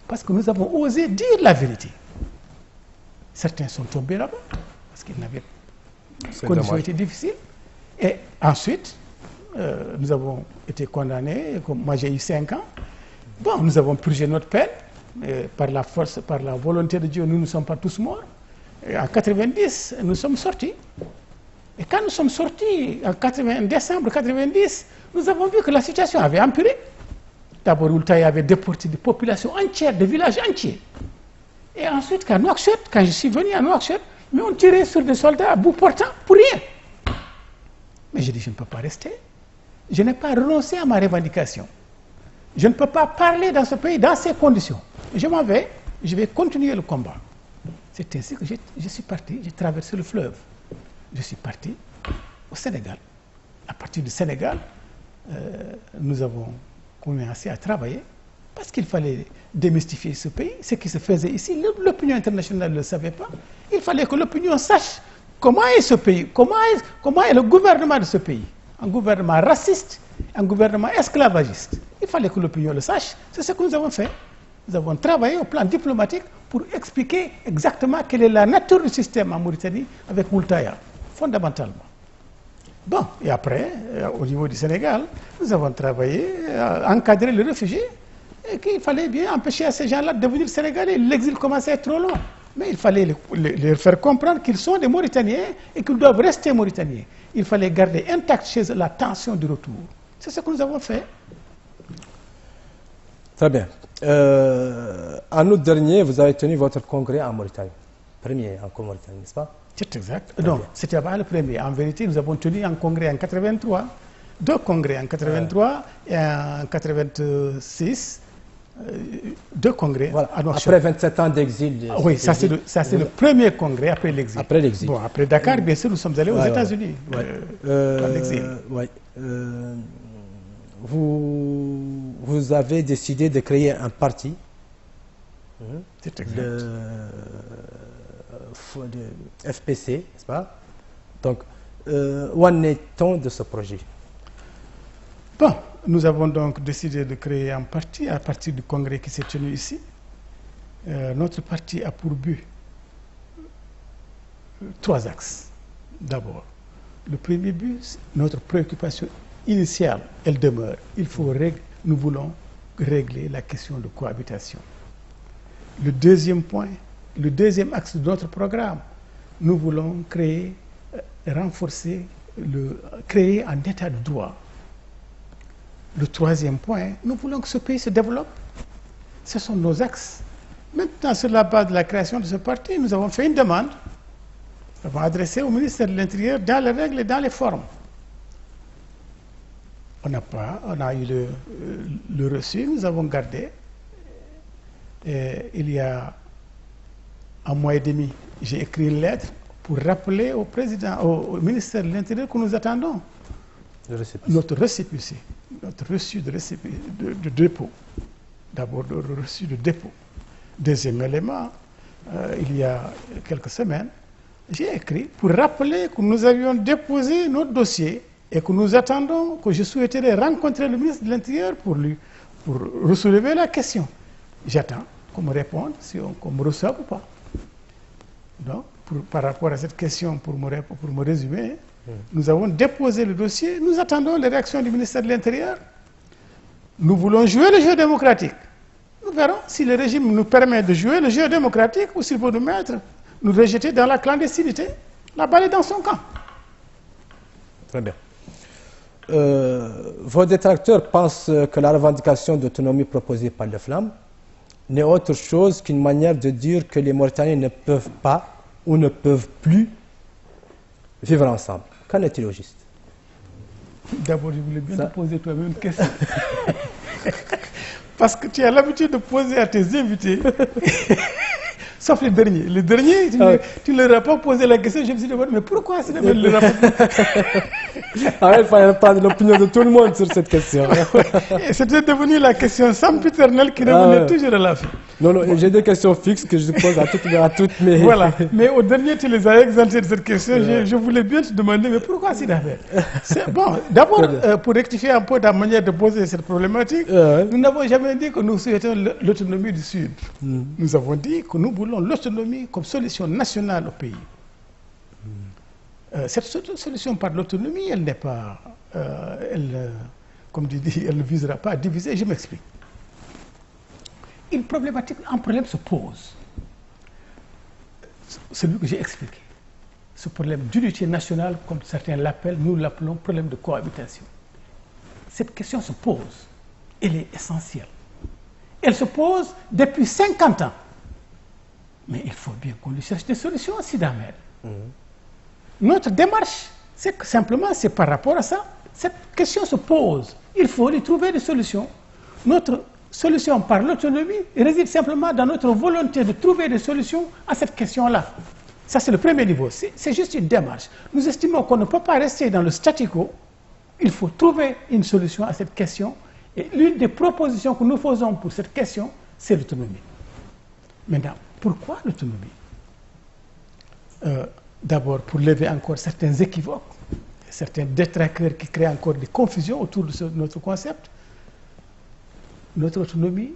Parce que nous avons osé dire la vérité. Certains sont tombés là-bas, parce qu'ils n'avaient pas. Conditions étaient difficiles. Et ensuite, nous avons été condamnés, comme moi j'ai eu 5 ans. Bon, nous avons purgé notre peine, par la force, par la volonté de Dieu, nous ne sommes pas tous morts. Et en 90, nous sommes sortis. Et quand nous sommes sortis, en décembre 90, nous avons vu que la situation avait empiré. D'abord, Oultaya avait déporté des populations entières, des villages entiers. Et ensuite, quand je suis venu à Nouakchott, mais on tirait sur des soldats à bout portant pour rien. Mais j'ai dit, je ne peux pas rester. Je n'ai pas renoncé à ma revendication. Je ne peux pas parler dans ce pays dans ces conditions. Je m'en vais, je vais continuer le combat. C'est ainsi que je suis parti, j'ai traversé le fleuve. Je suis parti au Sénégal. À partir du Sénégal, nous avons commencé à travailler parce qu'il fallait démystifier ce pays. Ce qui se faisait ici, l'opinion internationale ne le savait pas. Il fallait que l'opinion sache comment est ce pays, comment est le gouvernement de ce pays. Un gouvernement raciste, un gouvernement esclavagiste. Il fallait que l'opinion le sache. C'est ce que nous avons fait. Nous avons travaillé au plan diplomatique pour expliquer exactement quelle est la nature du système en Mauritanie avec Oultaya, fondamentalement. Bon, et après, au niveau du Sénégal, nous avons travaillé à encadrer les réfugiés et qu'il fallait bien empêcher à ces gens-là de devenir sénégalais. L'exil commençait à être trop long. Mais il fallait leur faire comprendre qu'ils sont des Mauritaniens et qu'ils doivent rester Mauritaniens. Il fallait garder intacte chez eux la tension du retour. C'est ce que nous avons fait. Très bien. En août dernier, vous avez tenu votre congrès en Mauritanie. Premier en Mauritanie, n'est-ce pas? C'est exact. Non, c'était pas le premier. En vérité, nous avons tenu un congrès en 83, 2 congrès en 83 et en 86. 2 congrès Voilà. à Nouakchott. Après 27 ans d'exil. Oui, ça c'est le premier congrès après l'exil. Après l'exil. Bon, après Dakar, bien sûr, nous sommes allés aux États-Unis. Dans l'exil. Vous avez décidé de créer un parti. C'est exact. De FPC, n'est-ce pas? Donc, où en est-on de ce projet? Bon, nous avons donc décidé de créer un parti à partir du congrès qui s'est tenu ici. Notre parti a pour but 3 axes. D'abord, le premier but, notre préoccupation initiale, elle demeure. Nous voulons régler la question de cohabitation. Le deuxième point, le deuxième axe de notre programme, nous voulons créer un état de droit. Le troisième point, nous voulons que ce pays se développe. Ce sont nos axes. Maintenant, sur la base de la création de ce parti, nous avons fait une demande. Nous avons adressé au ministère de l'Intérieur dans les règles et dans les formes. On a eu le reçu, nous avons gardé. Et il y a un mois et demi, j'ai écrit une lettre pour rappeler au ministère de l'Intérieur que nous attendons notre récépissé, notre reçu de dépôt. D'abord, le reçu de dépôt. Deuxième élément, il y a quelques semaines, j'ai écrit pour rappeler que nous avions déposé notre dossier et que nous attendons, que je souhaiterais rencontrer le ministre de l'Intérieur pour soulever la question. J'attends qu'on me réponde, qu'on me reçoive ou pas. Donc, par rapport à cette question, pour me résumer, nous avons déposé le dossier, nous attendons les réactions du ministère de l'Intérieur. Nous voulons jouer le jeu démocratique. Nous verrons si le régime nous permet de jouer le jeu démocratique ou s'il veut nous rejeter dans la clandestinité. La balle est dans son camp. Très bien. Vos détracteurs pensent que la revendication d'autonomie proposée par les Flammes n'est autre chose qu'une manière de dire que les Mauritaniens ne peuvent pas ou ne peuvent plus vivre ensemble. Qu'en est-il au juste? D'abord, je voulais bien te poser toi-même une question. Parce que tu as l'habitude de poser à tes invités, sauf les derniers. Les derniers, tu ne leur as pas posé la question, je me suis dit, mais pourquoi c'est ne leur a pas Il fallait prendre l'opinion de tout le monde sur cette question. C'était devenu la question sempiternelle qui revenait toujours à la fin. Non, j'ai des questions fixes que je pose à toutes mes... Voilà, mais au dernier, tu les as exemptés de cette question. Je voulais bien te demander, mais pourquoi c'est d'affaire? Bon, d'abord, pour rectifier un peu la manière de poser cette problématique, nous n'avons jamais dit que nous souhaitons l'autonomie du Sud. Nous avons dit que nous voulons l'autonomie comme solution nationale au pays. Cette solution par l'autonomie, elle n'est pas... comme tu dis, elle ne visera pas à diviser. Je m'explique. Un problème se pose. Celui que j'ai expliqué. Ce problème d'unité nationale, comme certains l'appellent, nous l'appelons problème de cohabitation. Cette question se pose. Elle est essentielle. Elle se pose depuis 50 ans. Mais il faut bien qu'on lui cherche des solutions à Sidamer. Notre démarche, c'est que simplement, c'est par rapport à ça. Cette question se pose. Il faut y trouver des solutions. Notre solution par l'autonomie réside simplement dans notre volonté de trouver des solutions à cette question-là. Ça, c'est le premier niveau. C'est juste une démarche. Nous estimons qu'on ne peut pas rester dans le statu quo. Il faut trouver une solution à cette question. Et l'une des propositions que nous faisons pour cette question, c'est l'autonomie. Maintenant, pourquoi l'autonomie? D'abord, pour lever encore certains équivoques, certains détraqueurs qui créent encore des confusions autour de notre concept. Notre autonomie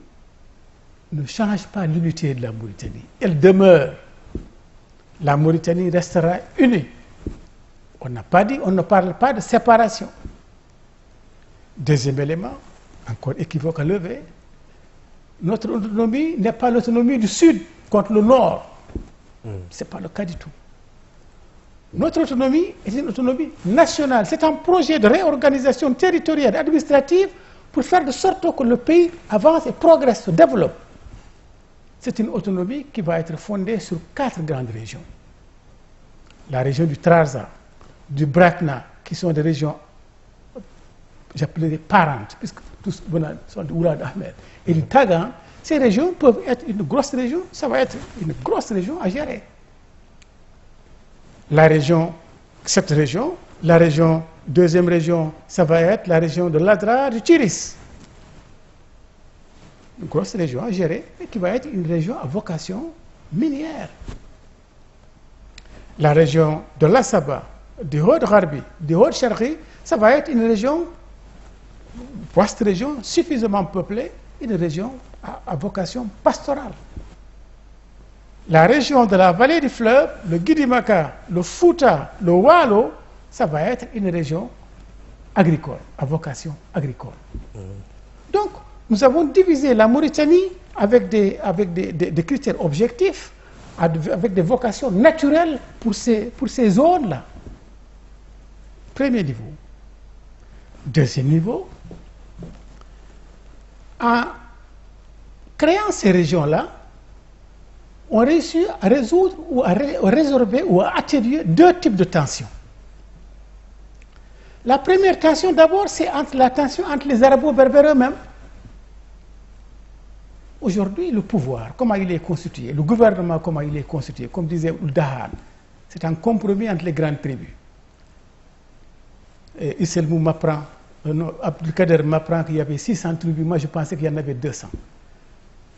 ne change pas l'unité de la Mauritanie. Elle demeure. La Mauritanie restera unie. On ne parle pas de séparation. Deuxième élément, encore équivoque à lever, notre autonomie n'est pas l'autonomie du Sud contre le Nord. Ce n'est pas le cas du tout. Notre autonomie est une autonomie nationale. C'est un projet de réorganisation territoriale et administrative pour faire de sorte que le pays avance et progresse, se développe. C'est une autonomie qui va être fondée sur 4 grandes régions. La région du Trarza, du Brakna, qui sont des régions, j'appellerais parentes, puisque tous venant de Oulad Ahmed et du Tagan, ces régions peuvent être une grosse région, ça va être une grosse région à gérer. Cette région, la région, deuxième région, ça va être la région de l'Adra, du Tiris. Une grosse région à gérer, et qui va être une région à vocation minière. La région de l'Assaba, du Haut-Gharbi, du Haut-Charghi, ça va être une région, vaste région, suffisamment peuplée, une région à vocation pastorale. La région de la vallée du fleuve, le Guidimaka, le Fouta, le Waalo, ça va être une région agricole, à vocation agricole. Donc, nous avons divisé la Mauritanie avec des critères objectifs, avec des vocations naturelles pour ces zones-là. Premier niveau. Deuxième niveau, en créant ces régions-là, on réussit à résoudre ou à résorber ou à atténuer deux types de tensions. La première tension, d'abord, c'est la tension entre les Arabo-Berbères eux-mêmes. Aujourd'hui, le pouvoir, comment il est constitué, le gouvernement, comment il est constitué, comme disait Ouldahan, c'est un compromis entre les grandes tribus. Isselmou m'apprend, Abdelkader m'apprend qu'il y avait 600 tribus, moi je pensais qu'il y en avait 200.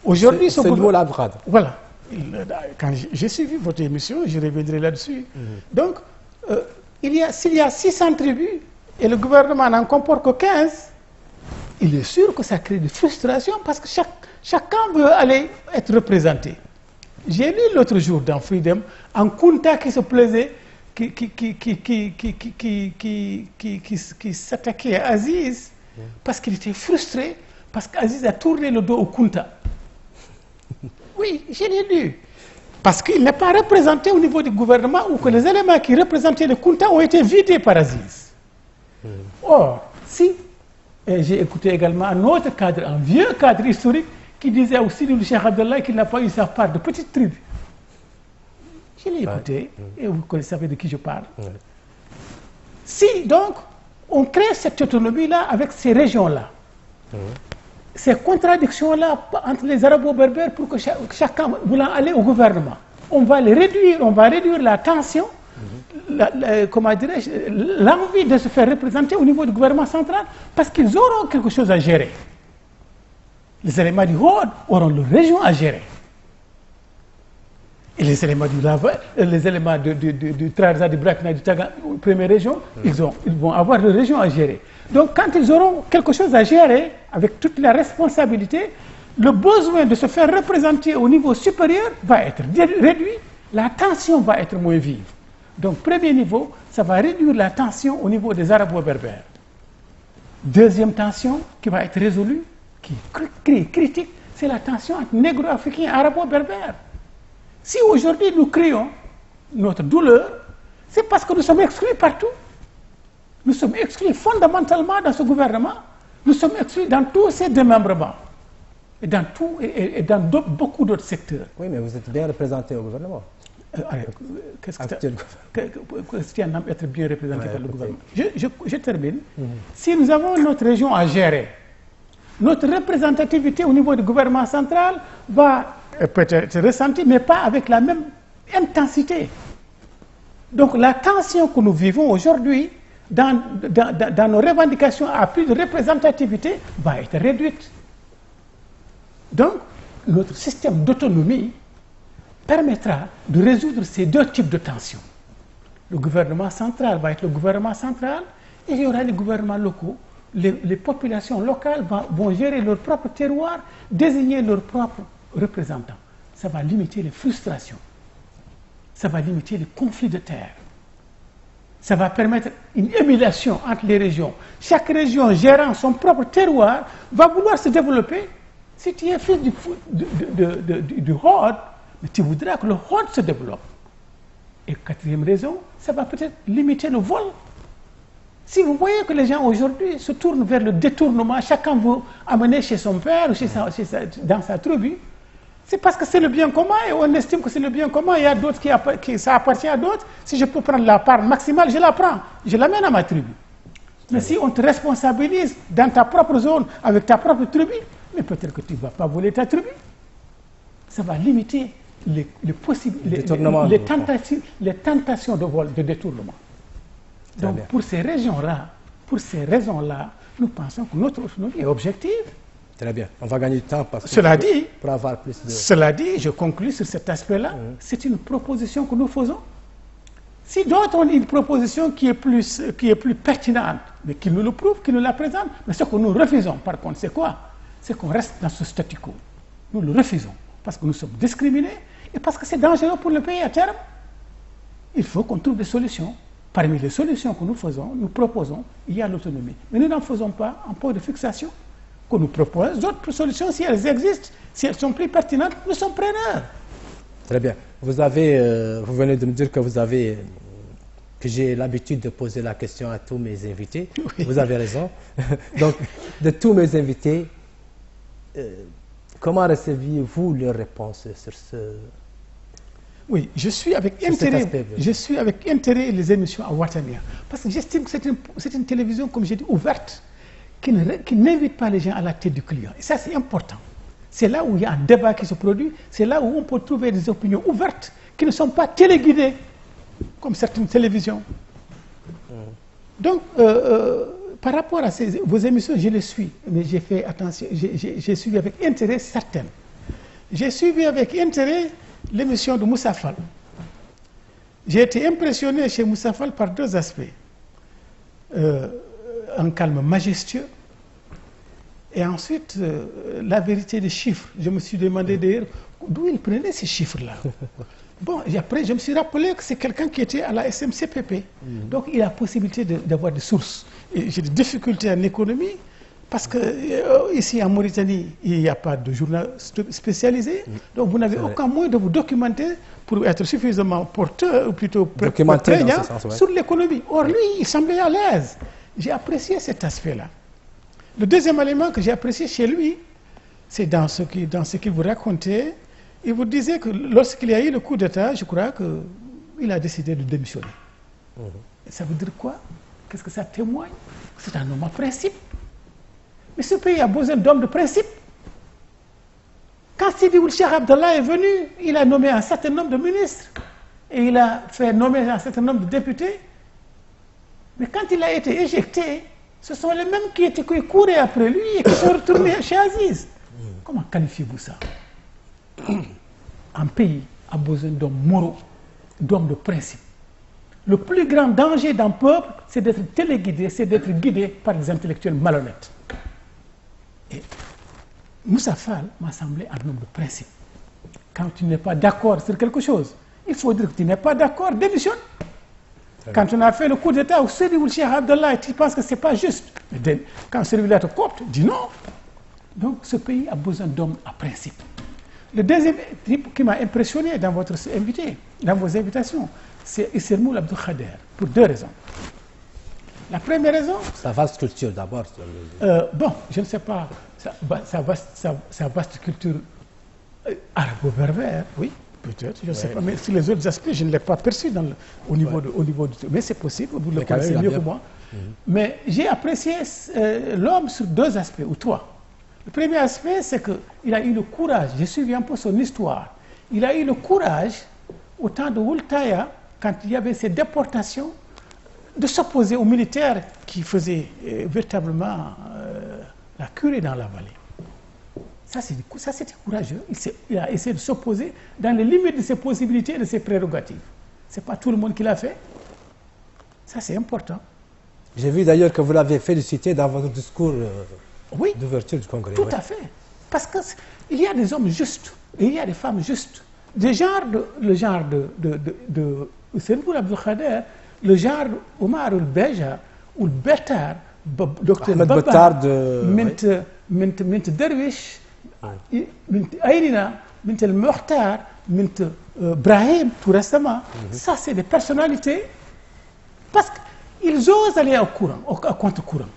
Aujourd'hui, c'est le mot là, voilà. Quand j'ai suivi votre émission, je reviendrai là-dessus. Donc, s'il y a 600 tribus et le gouvernement n'en comporte que 15, il est sûr que ça crée des frustrations parce que chacun veut aller être représenté. J'ai lu l'autre jour dans Freedom un Kunta qui se plaisait, qui s'attaquait à Aziz parce qu'il était frustré, parce qu'Aziz a tourné le dos au Kunta. Oui, je l'ai lu. Parce qu'il n'est pas représenté au niveau du gouvernement ou que les éléments qui représentaient le Kunta ont été vidés par Aziz. Or, si, et j'ai écouté également un autre cadre, un vieux cadre historique, qui disait aussi du Cheikh Abdallah qu'il n'a pas eu sa part de petite tribu. Je l'ai écouté, et vous savez de qui je parle. Si donc, on crée cette autonomie-là avec ces régions-là, ces contradictions-là entre les Arabo-Berbères pour que chacun voulant aller au gouvernement, on va réduire la tension, comment dirais-je, l'envie de se faire représenter au niveau du gouvernement central parce qu'ils auront quelque chose à gérer. Les éléments du Horde auront leur région à gérer. Et les éléments du Trarza, du Brakna, du Taga, première région, ils vont avoir leur région à gérer. Donc quand ils auront quelque chose à gérer, avec toute la responsabilité, le besoin de se faire représenter au niveau supérieur va être réduit, la tension va être moins vive. Donc premier niveau, ça va réduire la tension au niveau des Arabo-Berbères. Deuxième tension qui va être résolue, qui est critique, c'est la tension entre négro-africains et arabo-berbères. Si aujourd'hui nous crions notre douleur, c'est parce que nous sommes exclus partout. Nous sommes exclus fondamentalement dans ce gouvernement. Nous sommes exclus dans tous ces démembrements. Et dans beaucoup d'autres secteurs. Oui, mais vous êtes bien représenté au gouvernement. Qu'est-ce que c'est un homme être bien représenté par le gouvernement? Je termine. Si nous avons notre région à gérer, notre représentativité au niveau du gouvernement central va peut-être ressentie, mais pas avec la même intensité. Donc la tension que nous vivons aujourd'hui dans nos revendications à plus de représentativité va être réduite. Donc notre système d'autonomie permettra de résoudre ces deux types de tensions. Le gouvernement central va être le gouvernement central et il y aura les gouvernements locaux. Les populations locales vont gérer leur propre terroir, désigner leurs propres représentants. Ça va limiter les frustrations. Ça va limiter les conflits de terre. Ça va permettre une émulation entre les régions. Chaque région gérant son propre terroir va vouloir se développer. Si tu es fils du Horde, tu voudras que le Horde se développe. Et quatrième raison, ça va peut-être limiter le vol. Si vous voyez que les gens aujourd'hui se tournent vers le détournement, chacun veut amener chez son père ou dans sa tribu, c'est parce que c'est le bien commun et on estime que c'est le bien commun. Il y a d'autres qui ça appartient à d'autres. Si je peux prendre la part maximale, je la prends. Je l'amène à ma tribu. Mais si on te responsabilise dans ta propre zone, avec ta propre tribu, mais peut-être que tu ne vas pas voler ta tribu. Ça va limiter les tentations de vol, de détournement. Donc pour ces raisons-là, nous pensons que notre autonomie est objective. Très bien. On va gagner du temps parce que pour avoir plus de... Cela dit, je conclus sur cet aspect-là. C'est une proposition que nous faisons. Si d'autres ont une proposition qui est plus pertinente, mais qu'ils nous le prouvent, qu'ils nous la présentent, mais ce que nous refusons, par contre, c'est quoi? C'est qu'on reste dans ce statu quo. Nous le refusons parce que nous sommes discriminés et parce que c'est dangereux pour le pays à terme. Il faut qu'on trouve des solutions. Parmi les solutions que nous proposons, il y a l'autonomie. Mais nous n'en faisons pas un point de fixation. Qu'on nous propose d'autres solutions, si elles existent, si elles sont plus pertinentes, nous sommes preneurs. Très bien. Vous venez de me dire que j'ai l'habitude de poser la question à tous mes invités. Oui. Vous avez raison. Donc, de tous mes invités, comment receviez-vous leurs réponses sur ce... Oui, je suis avec intérêt les émissions à Watania. Parce que j'estime que c'est une télévision, comme j'ai dit, ouverte, qui n'invite pas les gens à la tête du client. Et ça, c'est important. C'est là où il y a un débat qui se produit, c'est là où on peut trouver des opinions ouvertes qui ne sont pas téléguidées, comme certaines télévisions. Donc, par rapport à vos émissions, je les suis, mais j'ai fait attention, j'ai suivi avec intérêt certaines. J'ai suivi avec intérêt l'émission de Moussa Fall. J'ai été impressionné chez Moussa Fall par deux aspects. Un calme majestueux, et ensuite la vérité des chiffres. Je me suis demandé d'ailleurs d'où il prenait ces chiffres-là. Bon, et après je me suis rappelé que c'est quelqu'un qui était à la SMCPP. Donc il a la possibilité d'avoir des sources. J'ai des difficultés en économie parce que ici en Mauritanie, il n'y a pas de journal spécialisé. Donc vous n'avez aucun moyen de vous documenter pour être suffisamment porteur, ou plutôt prégnant sur l'économie. Or lui, il semblait à l'aise. J'ai apprécié cet aspect-là. Le deuxième élément que j'ai apprécié chez lui, c'est dans ce qu'il vous racontait. Il vous disait que lorsqu'il y a eu le coup d'État, je crois qu'il a décidé de démissionner. Et ça veut dire quoi? Qu'est-ce que ça témoigne? C'est un homme à principe. Mais ce pays a besoin d'hommes de principe. Quand Sidi Ould Cheikh Abdallah est venu, il a nommé un certain nombre de ministres et il a fait nommer un certain nombre de députés. Mais quand il a été éjecté, ce sont les mêmes qui couraient après lui et qui sont retournés chez Aziz. Comment qualifiez-vous ça? Un pays a besoin d'hommes moraux, d'hommes de principe. Le plus grand danger d'un peuple, c'est d'être téléguidé, c'est d'être guidé par des intellectuels malhonnêtes. Et Moussa Fall m'a semblé un homme de principe. Quand tu n'es pas d'accord sur quelque chose, il faut dire que tu n'es pas d'accord, démissionne. Quand on a fait le coup d'État au Sidi Ould Cheikh Abdallah, tu penses que ce n'est pas juste. Mais quand celui-là te copte, dis non. Donc ce pays a besoin d'hommes à principe. Le deuxième type qui m'a impressionné dans vos invitations, c'est Issermoul Abdou Khader, pour deux raisons. La première raison... Sa vaste culture d'abord. Bon, je ne sais pas, sa vaste culture arabo-berbère, oui. Peut-être, je ne sais pas, mais sur les autres aspects, je ne l'ai pas perçu au niveau de... Mais c'est possible, vous le connaissez mieux que moi. Mais j'ai apprécié l'homme sur deux aspects, ou trois. Le premier aspect, c'est qu'il a eu le courage, j'ai suivi un peu son histoire, il a eu le courage, au temps de Ould Taya, quand il y avait ces déportations, de s'opposer aux militaires qui faisaient véritablement la curée dans la vallée. Ça, c'était courageux. Il a essayé de s'opposer dans les limites de ses possibilités et de ses prérogatives. Ce n'est pas tout le monde qui l'a fait. Ça, c'est important. J'ai vu d'ailleurs que vous l'avez félicité dans votre discours d'ouverture du Congrès. Tout à fait. Parce qu'il y a des hommes justes et il y a des femmes justes. Le genre de Servoul Abdou Khader, le genre Omar Ould-Beja, Ould-Bettar, Dr Baba, Mint Derwish, Mint Ayrina, Mint El Mokhtar, Mint Brahim, tout récemment. Ça, c'est des personnalités parce qu'ils osent aller au contre-courant.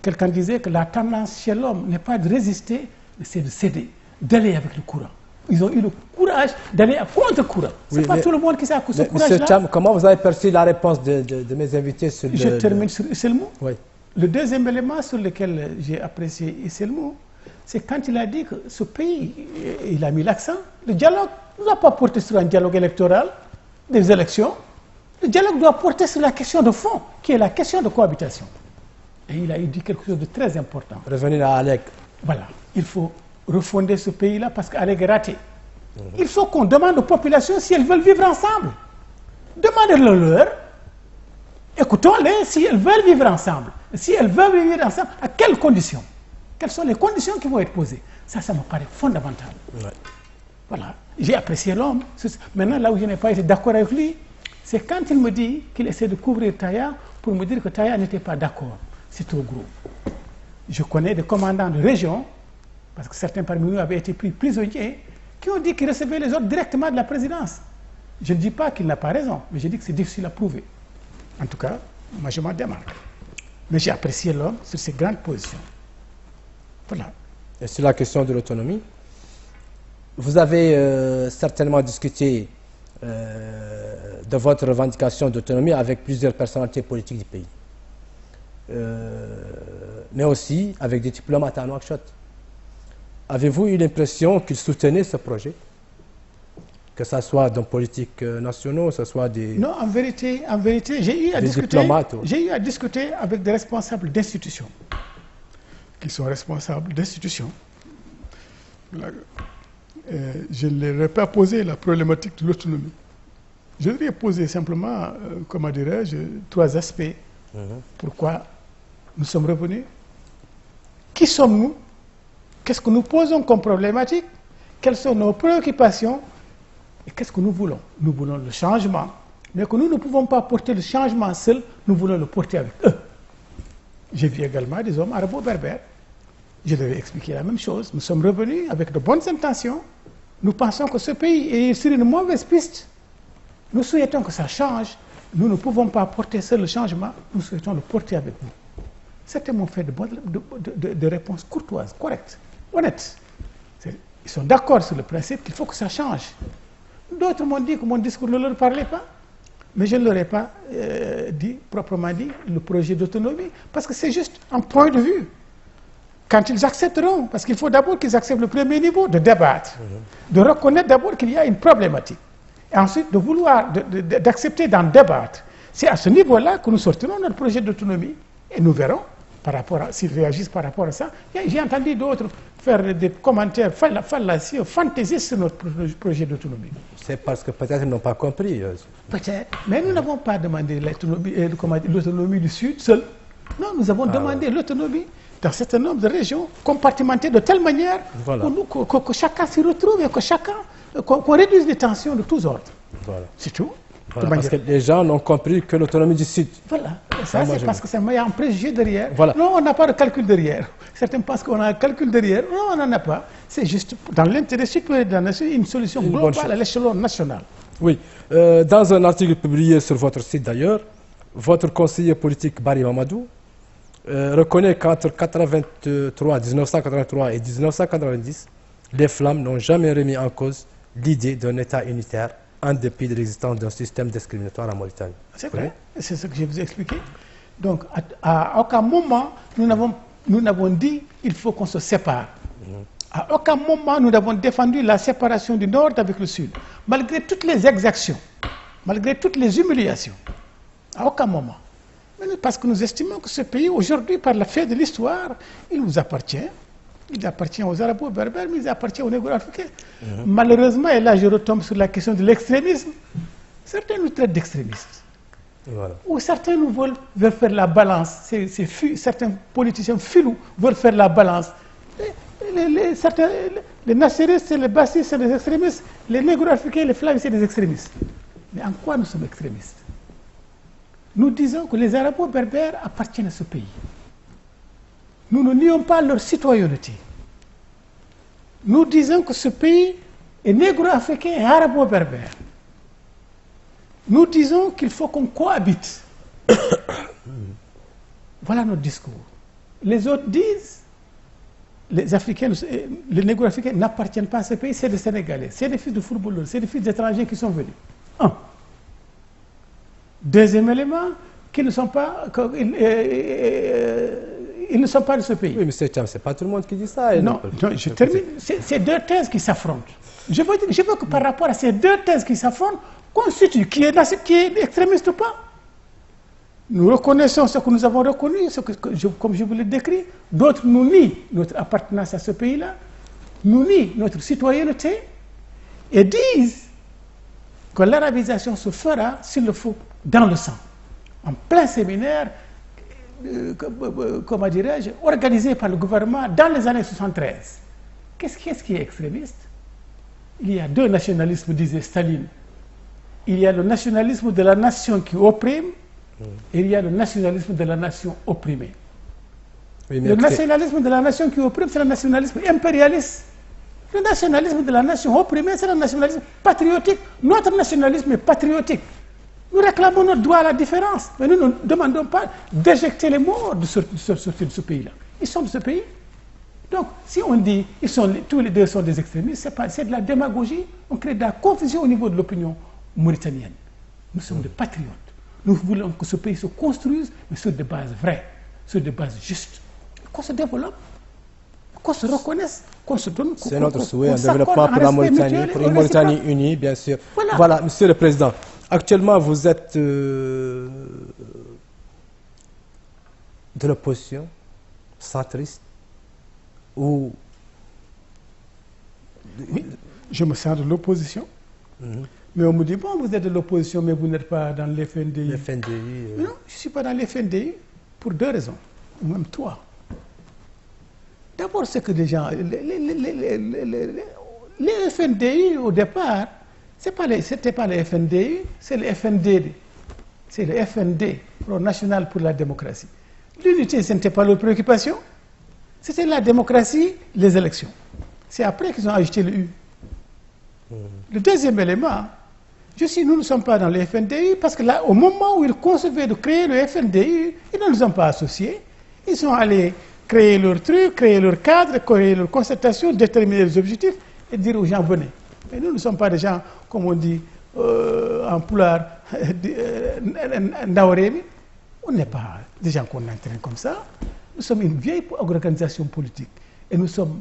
Quelqu'un disait que la tendance chez l'homme n'est pas de résister, mais c'est de céder, d'aller avec le courant. ils ont eu le courage d'aller à contre-courant. C'est pas tout le monde qui a ce courage-là. Monsieur Cham, comment vous avez perçu la réponse de mes invités sur Je termine sur Isselmou. Oui. Le deuxième élément sur lequel j'ai apprécié Isselmou, c'est quand il a dit que ce pays, il a mis l'accent, le dialogue ne doit pas porter sur un dialogue électoral, des élections. Le dialogue doit porter sur la question de fond, qui est la question de cohabitation. Et il a dit quelque chose de très important. Revenir à Alec. Voilà, il faut refonder ce pays-là parce qu'Alec est raté. Il faut qu'on demande aux populations si elles veulent vivre ensemble. Demandez-le-leur. Écoutons-les si elles veulent vivre ensemble. Si elles veulent vivre ensemble, à quelles conditions? Quelles sont les conditions qui vont être posées? Ça me paraît fondamental. Ouais. Voilà. J'ai apprécié l'homme. Maintenant, là où je n'ai pas été d'accord avec lui, c'est quand il me dit qu'il essaie de couvrir Taya pour me dire que Taya n'était pas d'accord. C'est trop gros. Je connais des commandants de région, parce que certains parmi nous avaient été pris prisonniers, qui ont dit qu'ils recevaient les ordres directement de la présidence. Je ne dis pas qu'il n'a pas raison, mais je dis que c'est difficile à prouver. En tout cas, moi je m'en démarque. Mais j'ai apprécié l'homme sur ses grandes positions. Voilà. Et sur la question de l'autonomie, vous avez certainement discuté de votre revendication d'autonomie avec plusieurs personnalités politiques du pays. Mais aussi avec des diplomates à Nouakchott. Avez-vous eu l'impression qu'ils soutenaient ce projet? Que ce soit dans politiques nationaux, que ce soit des... Non, en vérité, j'ai eu à discuter avec des responsables d'institutions, qui sont responsables d'institutions. Je ne leur ai pas posé la problématique de l'autonomie. Je leur ai posé simplement, comment dirais-je, 3 aspects. Pourquoi nous sommes revenus? Qui sommes-nous? Qu'est-ce que nous posons comme problématique? Quelles sont nos préoccupations? Et qu'est-ce que nous voulons? Nous voulons le changement, mais que nous ne pouvons pas porter le changement seuls, nous voulons le porter avec eux. J'ai vu également des hommes arabo-berbères. Je leur ai expliqué la même chose. Nous sommes revenus avec de bonnes intentions. Nous pensons que ce pays est sur une mauvaise piste. Nous souhaitons que ça change. Nous ne pouvons pas porter seul le changement, nous souhaitons le porter avec vous. Certains m'ont fait de réponses courtoises, correctes, honnêtes. Ils sont d'accord sur le principe qu'il faut que ça change. D'autres m'ont dit que mon discours ne leur parlait pas, mais je ne leur ai pas dit, proprement dit, le projet d'autonomie, parce que c'est juste un point de vue. Quand ils accepteront, parce qu'il faut d'abord qu'ils acceptent le premier niveau, de débattre, de reconnaître d'abord qu'il y a une problématique, et ensuite de vouloir, d'accepter d'en débattre. C'est à ce niveau-là que nous sortirons notre projet d'autonomie, et nous verrons, par rapport à, s'ils réagissent par rapport à ça. J'ai entendu d'autres faire des commentaires fallacieux, fantaisistes sur notre projet d'autonomie. C'est parce que peut-être ils n'ont pas compris. Peut-être, mais nous n'avons pas demandé l'autonomie du Sud seul. Non, nous avons demandé l'autonomie dans un certain nombre de régions, compartimentées de telle manière que chacun s'y retrouve et qu'on réduise les tensions de tous ordres. Voilà. C'est tout. Voilà, parce que les gens n'ont compris que l'autonomie du Sud. Voilà, ça c'est parce que il y a un préjugé derrière. Voilà. Non, on n'a pas de calcul derrière. Certains pensent qu'on a un calcul derrière. Non, on n'en a pas. C'est juste dans l'intérêt supérieur de la nation, une solution globale à l'échelon national. Oui. Dans un article publié sur votre site d'ailleurs, votre conseiller politique Barry Mamadou reconnaît qu'entre 1983 et 1990, les Flammes n'ont jamais remis en cause l'idée d'un État unitaire en dépit de l'existence d'un système discriminatoire en Mauritanie. C'est vrai, c'est ce que je vous ai expliqué. Donc, à aucun moment, nous n'avons dit qu'il faut qu'on se sépare. À aucun moment, nous n'avons défendu la séparation du Nord avec le Sud. Malgré toutes les exactions, malgré toutes les humiliations. À aucun moment. Mais parce que nous estimons que ce pays, aujourd'hui, par la fait de l'histoire, il nous appartient. Il appartient aux Arabo-Berbères, mais il appartient aux Négro-Africains. Malheureusement, et là je retombe sur la question de l'extrémisme, certains nous traitent d'extrémistes. Voilà. Ou certains nous veulent faire la balance. Certains politiciens filous veulent faire la balance. Les nationalistes, les bassistes, c'est des extrémistes. Les Négro-Africains, les Flavies, c'est des extrémistes. Mais en quoi nous sommes extrémistes? Nous disons que les Arabo-Berbères appartiennent à ce pays. Nous ne nions pas leur citoyenneté. Nous disons que ce pays est négro-africain et arabo-berbère. Nous disons qu'il faut qu'on cohabite. Voilà notre discours. Les autres disent les Africains, les Négro-Africains n'appartiennent pas à ce pays, c'est des Sénégalais, c'est des fils de footballeurs, c'est des fils d'étrangers qui sont venus. Un. Deuxième élément, qu'ils ne sont pas, ils ne sont pas de ce pays. Oui, M. Thiam, c'est pas tout le monde qui dit ça. Non, je termine. C'est deux thèses qui s'affrontent. Je veux que par rapport à ces deux thèses qui s'affrontent, constituent qui est extrémiste ou pas. Nous reconnaissons ce que nous avons reconnu, comme je vous l'ai décrit. D'autres nous nient notre appartenance à ce pays-là, nous nient notre citoyenneté et disent que l'arabisation se fera, s'il le faut, dans le sang. En plein séminaire, comment dirais-je, organisé par le gouvernement dans les années 73. Qu'est-ce qui est extrémiste? Il y a deux nationalismes, disait Staline. Il y a le nationalisme de la nation qui opprime, et il y a le nationalisme de la nation opprimée. Oui, le nationalisme de la nation qui opprime, c'est le nationalisme impérialiste. Le nationalisme de la nation opprimée, c'est le nationalisme patriotique. Notre nationalisme est patriotique. Nous réclamons notre droit à la différence, mais nous ne demandons pas d'éjecter les morts de sortir de ce pays-là. Ils sont de ce pays. Donc, si on dit tous les deux sont des extrémistes, c'est de la démagogie. On crée de la confusion au niveau de l'opinion mauritanienne. Nous sommes des patriotes. Nous voulons que ce pays se construise, mais sur des bases vraies, sur des bases justes. Qu'on se développe, qu'on se reconnaisse, qu'on se donne. C'est notre souhait, un développement pour la Mauritanie, pour une Mauritanie unie, bien sûr. Voilà, Monsieur le Président. Actuellement, vous êtes de l'opposition, centriste, ou... Oui, je me sens de l'opposition. Mais on me dit, bon, vous êtes de l'opposition, mais vous n'êtes pas dans l'FNDI. L'FNDI. Non, je ne suis pas dans l'FNDI pour deux raisons, ou même trois. D'abord, c'est que les gens, les FNDI, au départ, ce n'était pas les FNDI, c'est le FND. C'est le FND, Front National pour la démocratie. L'unité, ce n'était pas leur préoccupation. C'était la démocratie, les élections. C'est après qu'ils ont ajouté le U. Le deuxième élément, nous ne sommes pas dans le FNDI parce que là, au moment où ils concevaient de créer le FNDI, ils ne nous ont pas associés. Ils sont allés créer leur truc, créer leur cadre, créer leur concertation, déterminer les objectifs et dire aux gens venez. Mais nous ne sommes pas des gens, comme on dit en poulard, Ndaoremi. On n'est pas des gens qu'on entraîne comme ça. Nous sommes une vieille organisation politique. Et nous sommes,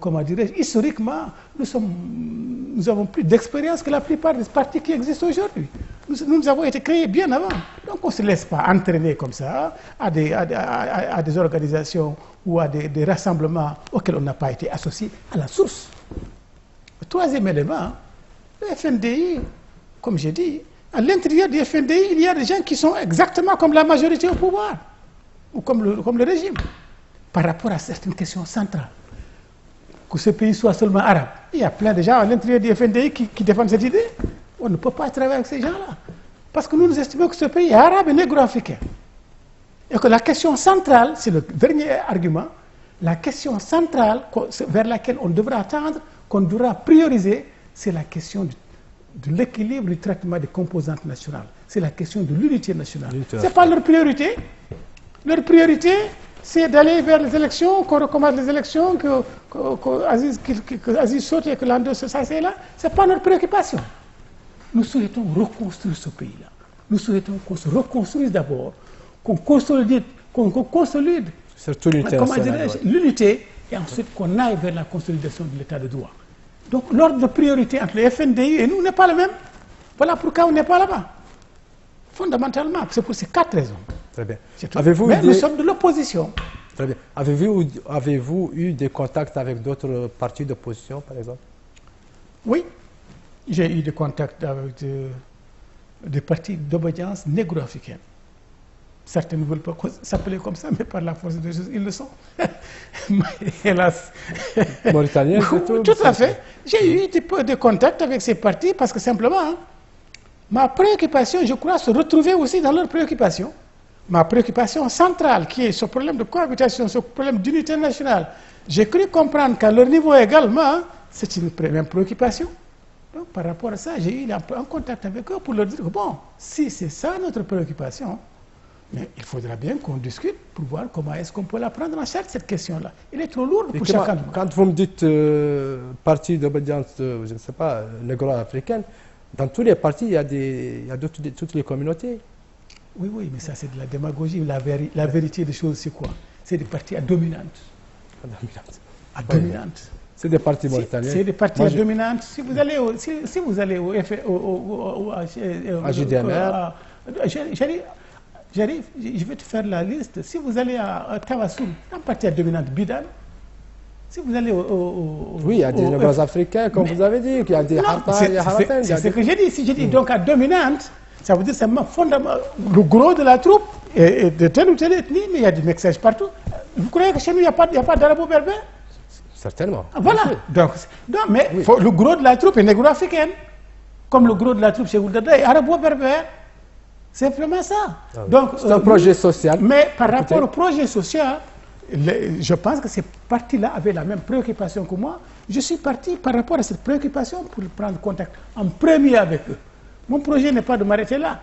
comment dirais-je, historiquement, nous avons plus d'expérience que la plupart des partis qui existent aujourd'hui. Nous avons été créés bien avant. Donc on ne se laisse pas entraîner comme ça à des organisations ou à des rassemblements auxquels on n'a pas été associé à la source. Le troisième élément, le FNDI, comme j'ai dit, à l'intérieur du FNDI, il y a des gens qui sont exactement comme la majorité au pouvoir, ou comme le régime, par rapport à certaines questions centrales. Que ce pays soit seulement arabe. Il y a plein de gens à l'intérieur du FNDI qui défendent cette idée. On ne peut pas travailler avec ces gens-là. Parce que nous estimons que ce pays est arabe et négro-africain. Et que la question centrale, c'est le dernier argument, la question centrale vers laquelle on devra attendre, qu'on devra prioriser, c'est la question de l'équilibre du traitement des composantes nationales. C'est la question de l'unité nationale. Ce n'est pas leur priorité. Leur priorité, c'est d'aller vers les élections, qu'on recommande les élections, que Aziz saute et que l'an 2 ça c'est là. Ce n'est pas notre préoccupation. Nous souhaitons reconstruire ce pays-là. Nous souhaitons qu'on se reconstruise d'abord, qu'on consolide surtout l'unité, et ensuite qu'on aille vers la consolidation de l'état de droit. Donc l'ordre de priorité entre le FNDI et nous n'est pas le même. Voilà pourquoi on n'est pas là-bas. Fondamentalement, c'est pour ces 4 raisons. Très bien. Mais nous sommes de l'opposition. Très bien. Avez-vous eu des contacts avec d'autres partis d'opposition, par exemple? Oui. J'ai eu des contacts avec des partis d'obédience négro-africaine. Certains ne veulent pas s'appeler comme ça, mais par la force des choses, ils le sont. Hélas. Mauritaniens, tout à fait. J'ai eu des contacts avec ces partis parce que simplement, ma préoccupation, je crois, se retrouvait aussi dans leurs préoccupations. Ma préoccupation centrale, qui est ce problème de cohabitation, ce problème d'unité nationale, j'ai cru comprendre qu'à leur niveau également, c'est une même préoccupation. Donc, par rapport à ça, j'ai eu un contact avec eux pour leur dire que, bon, si c'est ça notre préoccupation, Mais il faudra bien qu'on discute pour voir comment est-ce qu'on peut la prendre en charge, cette question-là. Elle est trop lourde pour chacun. Quand vous me dites parti d'obédience, je ne sais pas, négro-africaine, dans tous les partis, il y a toutes les communautés. Oui, oui, mais ça c'est de la démagogie. La vérité des choses, c'est quoi? C'est des partis à dominante. À dominante. C'est des partis mauritaniens. C'est des partis à dominante. Si vous allez au à JDMR, j'arrive, je vais te faire la liste. Si vous allez à Tawassoul, un parti à dominante Bidan. Si vous allez oui, il y a des négros africains, comme vous avez dit, il y a des Harta, il y a Haraten. C'est ce que j'ai dit. Si je dis donc à dominante, ça veut dire simplement fondamentalement le gros de la troupe est de telle ou telle ethnie, mais il y a du mixage partout. Vous croyez que chez nous, il n'y a pas d'arabo-berbère? Certainement. Voilà. Donc, mais oui. Le gros de la troupe est négro-africaine, comme le gros de la troupe chez Ouldada est arabo-berbère. C'est simplement ça. Ah oui. Donc, c'est un projet social. Mais par rapport au projet social, je pense que ces partis-là avaient la même préoccupation que moi. Je suis parti par rapport à cette préoccupation pour prendre contact en premier avec eux. Mon projet n'est pas de m'arrêter là.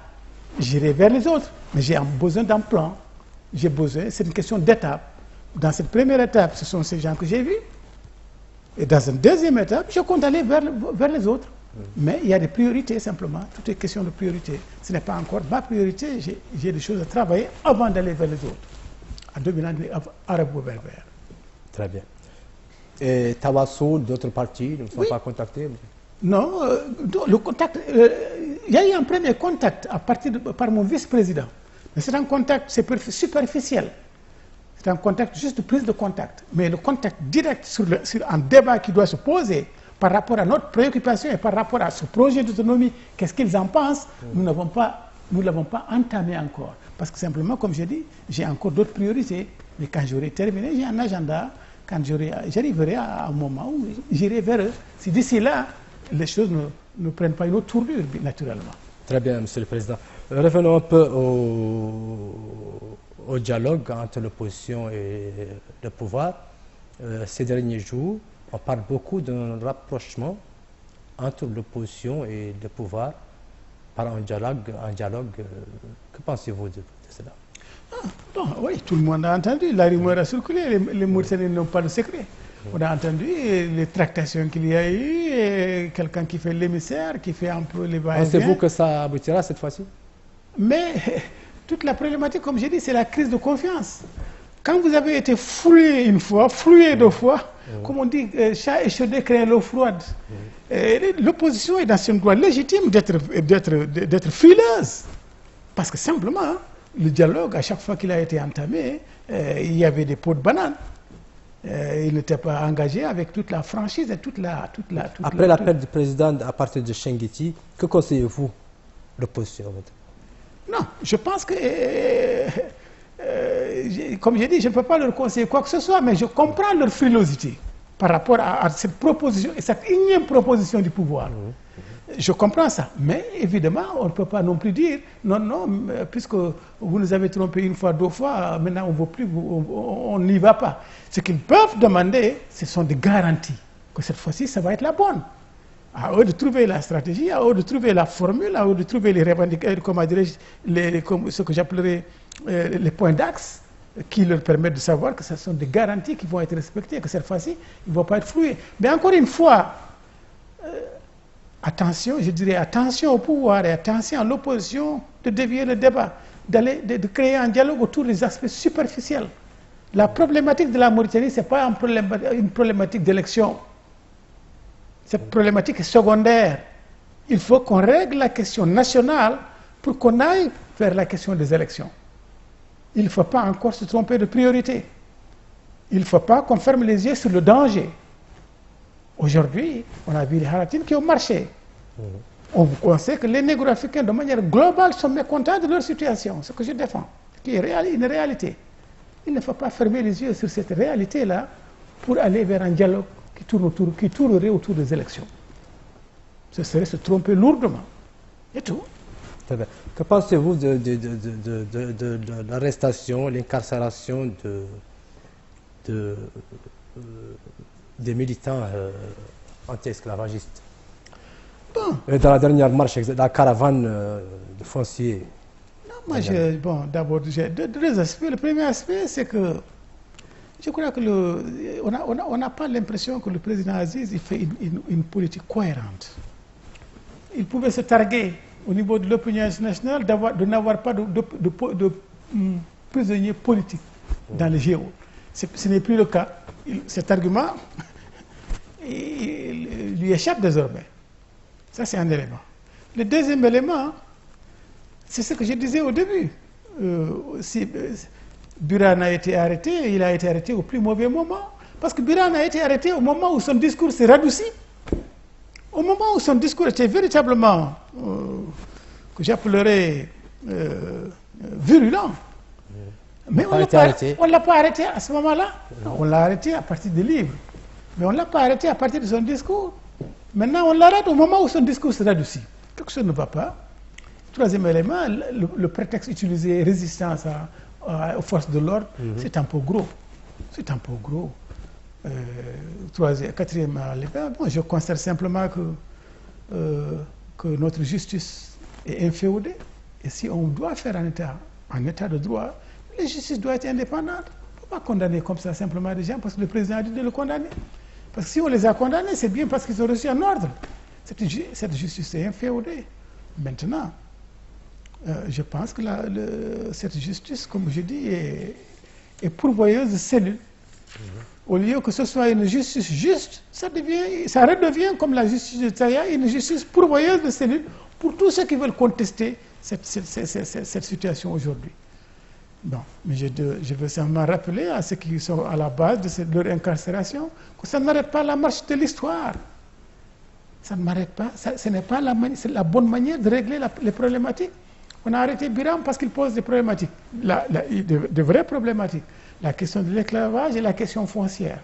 J'irai vers les autres, mais j'ai besoin d'un plan. J'ai besoin, c'est une question d'étape. Dans cette première étape, ce sont ces gens que j'ai vus. Et dans une deuxième étape, je compte aller vers les autres. Mais il y a des priorités simplement. Tout est question de priorité. Ce n'est pas encore ma priorité. J'ai des choses à travailler avant d'aller vers les autres. À dominant arabo-berbère. Très bien. Et Tawassoul, d'autres partis ne sont pas contactés? Non, le contact, il y a eu un premier contact par mon vice-président. Mais c'est un contact superficiel. C'est un contact juste de prise de contact. Mais le contact direct sur un débat qui doit se poser par rapport à notre préoccupation et par rapport à ce projet d'autonomie, qu'est-ce qu'ils en pensent, nous ne l'avons pas entamé encore. Parce que simplement, comme je dis, j'ai encore d'autres priorités. Mais quand j'aurai terminé, j'ai un agenda. Quand j'arriverai à un moment où j'irai vers eux. Si d'ici là, les choses ne prennent pas une autre tournure, naturellement. Très bien, Monsieur le Président. Revenons un peu au dialogue entre l'opposition et le pouvoir. Ces derniers jours, on parle beaucoup d'un rapprochement entre l'opposition et le pouvoir par un dialogue. Que pensez-vous de cela? Bon, oui, tout le monde a entendu. La rumeur a circulé. Les Mauritaniens n'ont pas de secret. On a entendu les tractations qu'il y a eu, quelqu'un qui fait l'émissaire, qui fait un peu les va-et-vient. Pensez-vous que ça aboutira cette fois-ci? Mais toute la problématique, comme j'ai dit, c'est la crise de confiance. Quand vous avez été floué une fois, floué deux fois, comme on dit, chat échaudé crée l'eau froide. L'opposition est dans son droit légitime d'être frileuse. Parce que simplement, le dialogue, à chaque fois qu'il a été entamé, il y avait des pots de banane. Il n'était pas engagé avec toute la franchise et Après l'appel du président à partir de Chengueti, que conseillez-vous l'opposition? Non, je pense que, comme j'ai dit, je ne peux pas leur conseiller quoi que ce soit, mais je comprends leur frilosité par rapport à cette proposition, et cette énième proposition du pouvoir. Je comprends ça, mais évidemment, on ne peut pas non plus dire non, puisque vous nous avez trompé une fois, deux fois, maintenant on ne veut plus, on n'y va pas. Ce qu'ils peuvent demander, ce sont des garanties que cette fois-ci, ça va être la bonne. À eux de trouver la stratégie, à eux de trouver la formule, à eux de trouver les revendications, comment dirais-je, ce que j'appellerais les points d'axe qui leur permettent de savoir que ce sont des garanties qui vont être respectées, que cette fois-ci, ils ne vont pas être floués. Mais encore une fois, attention, je dirais attention au pouvoir et attention à l'opposition de dévier le débat, de créer un dialogue autour des aspects superficiels. La problématique de la Mauritanie, ce n'est pas une problématique d'élection. Cette problématique est secondaire. Il faut qu'on règle la question nationale pour qu'on aille vers la question des élections. Il ne faut pas encore se tromper de priorité. Il ne faut pas qu'on ferme les yeux sur le danger. Aujourd'hui, on a vu les Haratines qui ont marché. On sait que les négro-africains, de manière globale, sont mécontents de leur situation, ce que je défends, qui est une réalité. Il ne faut pas fermer les yeux sur cette réalité-là pour aller vers un dialogue qui tournerait autour des élections. Ce serait se tromper lourdement. Et tout. Très bien. Que pensez-vous de l'arrestation, l'incarcération des militants anti-esclavagistes? Bon. Dans la dernière marche, la caravane de fonciers. Non, moi, bon, d'abord, j'ai deux aspects. Le premier aspect, c'est que je crois que on n'a pas l'impression que le président Aziz il fait une politique cohérente. Il pouvait se targuer au niveau de l'opinion internationale de n'avoir pas de prisonniers politiques dans le Géo. Ce n'est plus le cas. Cet argument il lui échappe désormais. Ça, c'est un élément. Le deuxième élément, c'est ce que je disais au début. Si Birane a été arrêté, il a été arrêté au plus mauvais moment. Parce que Birane a été arrêté au moment où son discours s'est radouci. Au moment où son discours était véritablement, que j'appellerais virulent. Mais on ne l'a pas arrêté à ce moment-là. On l'a arrêté à partir des livres. Mais on ne l'a pas arrêté à partir de son discours. Maintenant, on l'arrête au moment où son discours se radoucit. Quelque chose ne va pas. Troisième élément, le prétexte utilisé, résistance aux forces de l'ordre, c'est un peu gros. C'est un peu gros. Quatrième élément, bon, je constate simplement que notre justice est inféodée. Et si on doit faire un état de droit, la justice doit être indépendante. On ne peut pas condamner comme ça simplement des gens parce que le président a dit de le condamner. Parce que si on les a condamnés, c'est bien parce qu'ils ont reçu un ordre. Cette justice est inféodée. Maintenant, je pense que cette justice, comme je dis, est pourvoyeuse de cellules. Au lieu que ce soit une justice juste, ça redevient comme la justice de Tsaya, une justice pourvoyeuse de cellules pour tous ceux qui veulent contester cette situation aujourd'hui. Bon, mais je veux simplement rappeler à ceux qui sont à la base de leur incarcération que ça n'arrête pas la marche de l'histoire. Ça ne m'arrête pas. Ce n'est pas la bonne manière de régler les problématiques. On a arrêté Birame parce qu'il pose des problématiques, de vraies problématiques. La question de l'esclavage et la question foncière.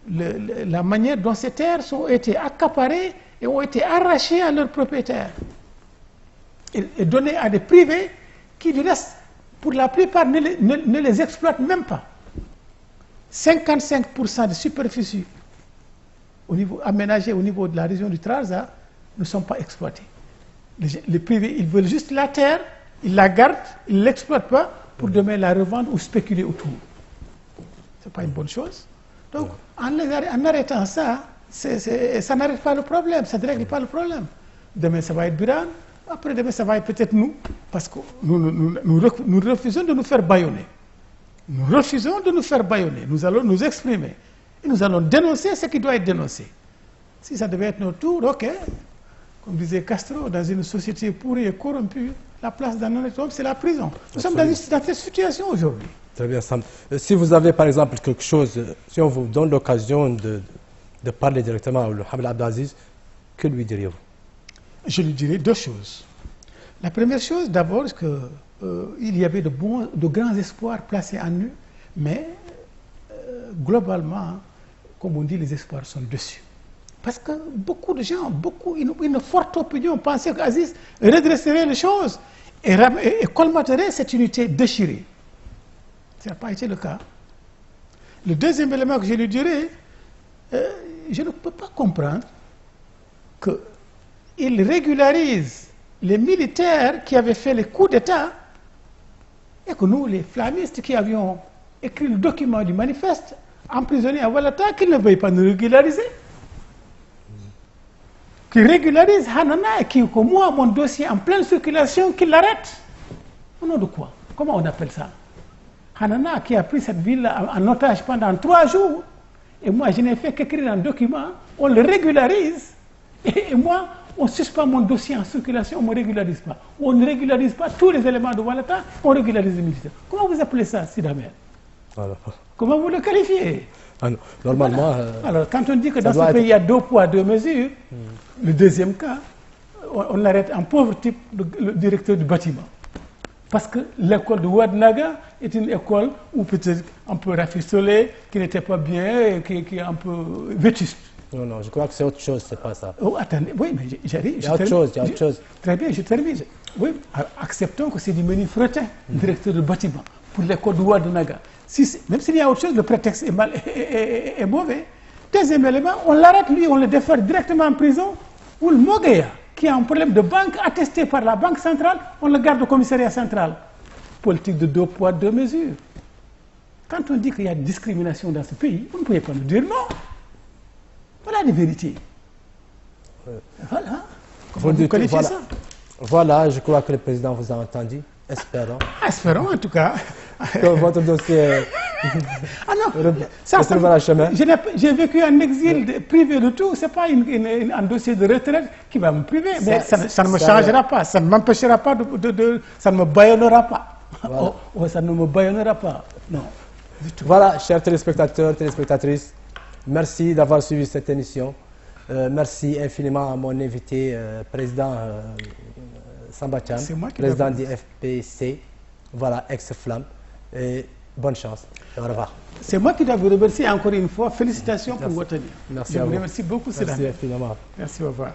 La manière dont ces terres ont été accaparées et ont été arrachées à leurs propriétaires et données à des privés qui, du reste, pour la plupart, ne les exploitent même pas. 55% de superficie aménagées au niveau de la région du Trarza ne sont pas exploitées. Les privés, ils veulent juste la terre, ils la gardent, ils ne l'exploitent pas pour demain la revendre ou spéculer autour. Ce n'est pas une bonne chose. Donc, en arrêtant ça, ça n'arrête pas le problème, ça ne règle pas le problème. Demain, ça va être Birane. Après demain, ça va être peut-être nous, parce que nous refusons de nous faire bâillonner. Nous refusons de nous faire bâillonner. Nous allons nous exprimer. Et nous allons dénoncer ce qui doit être dénoncé. Si ça devait être notre tour, ok. Comme disait Castro, dans une société pourrie et corrompue, la place d'un honnête homme, c'est la prison. Nous sommes dans cette situation aujourd'hui. Très bien, Sam. Si vous avez par exemple quelque chose, si on vous donne l'occasion de parler directement à Mohamed Abdelaziz, que lui diriez-vous? Je lui dirais deux choses. La première chose, d'abord, c'est qu'il y avait de grands espoirs placés en nous, mais globalement, comme on dit, les espoirs sont déçus. Parce que beaucoup de gens, une forte opinion pensaient qu'Aziz redresserait les choses et colmaterait cette unité déchirée. Ça n'a pas été le cas. Le deuxième élément que je lui dirais, je ne peux pas comprendre qu'il régularise les militaires qui avaient fait les coups d'État et que nous, les flamistes qui avions écrit le document du manifeste, emprisonnés à Walata, qu'ils ne veuillent pas nous régulariser. Qui régularise Hanana et qui, comme moi, mon dossier en pleine circulation, qui l'arrête. Au nom de quoi? Comment on appelle ça? Hanana qui a pris cette ville en otage pendant 3 jours. Et moi, je n'ai fait qu'écrire un document, on le régularise. Et moi, on suspend mon dossier en circulation, on ne me régularise pas. On ne régularise pas tous les éléments de Walata, on régularise les militaires. Comment vous appelez ça, Sidamer? Comment vous le qualifiez? Ah non. Normalement... Alors, quand on dit que dans ce pays, il y a 2 poids, 2 mesures, le deuxième cas, on arrête un pauvre type, le directeur du bâtiment. Parce que l'école de Ouadnaga est une école où peut-être un peu rafistolée, qui n'était pas bien, qui est un peu vétuste. Non, non, je crois que c'est autre chose, c'est pas ça. Oh, attendez, oui, mais j'arrive. Il y a autre chose, il y a autre chose. Très bien, je termine. Oui, alors, acceptons que c'est du Meni Fretin, directeur de bâtiment, pour l'école de Ouadnaga. Même s'il y a autre chose, le prétexte est mauvais. Deuxième élément, on l'arrête lui, on le défère directement en prison, ou le Mogueya, qui a un problème de banque attesté par la Banque centrale, on le garde au commissariat central. Politique de 2 poids, 2 mesures. Quand on dit qu'il y a discrimination dans ce pays, vous ne pouvez pas nous dire non. Voilà les vérités. Voilà. Comment vous qualifiez ça? Voilà, je crois que le président vous a entendu. Espérons. Espérons en tout cas. Que votre dossier Ah non, j'ai vécu en exil privé de tout. Ce n'est pas un dossier de retraite qui va me priver. Mais ça ne me changera pas, ça ne m'empêchera pas ça ne me bâillonnera pas. Voilà. Oh, ça ne me bâillonnera pas. Non. Voilà, chers téléspectateurs, téléspectatrices, merci d'avoir suivi cette émission. Merci infiniment à mon invité, président Samba Thiam, président du FPC, voilà, ex-flamme. Et bonne chance. Au revoir. C'est moi qui dois vous remercier encore une fois. Félicitations pour votre année. Merci Je à vous vous. remercie beaucoup. Merci infiniment. Merci, au revoir.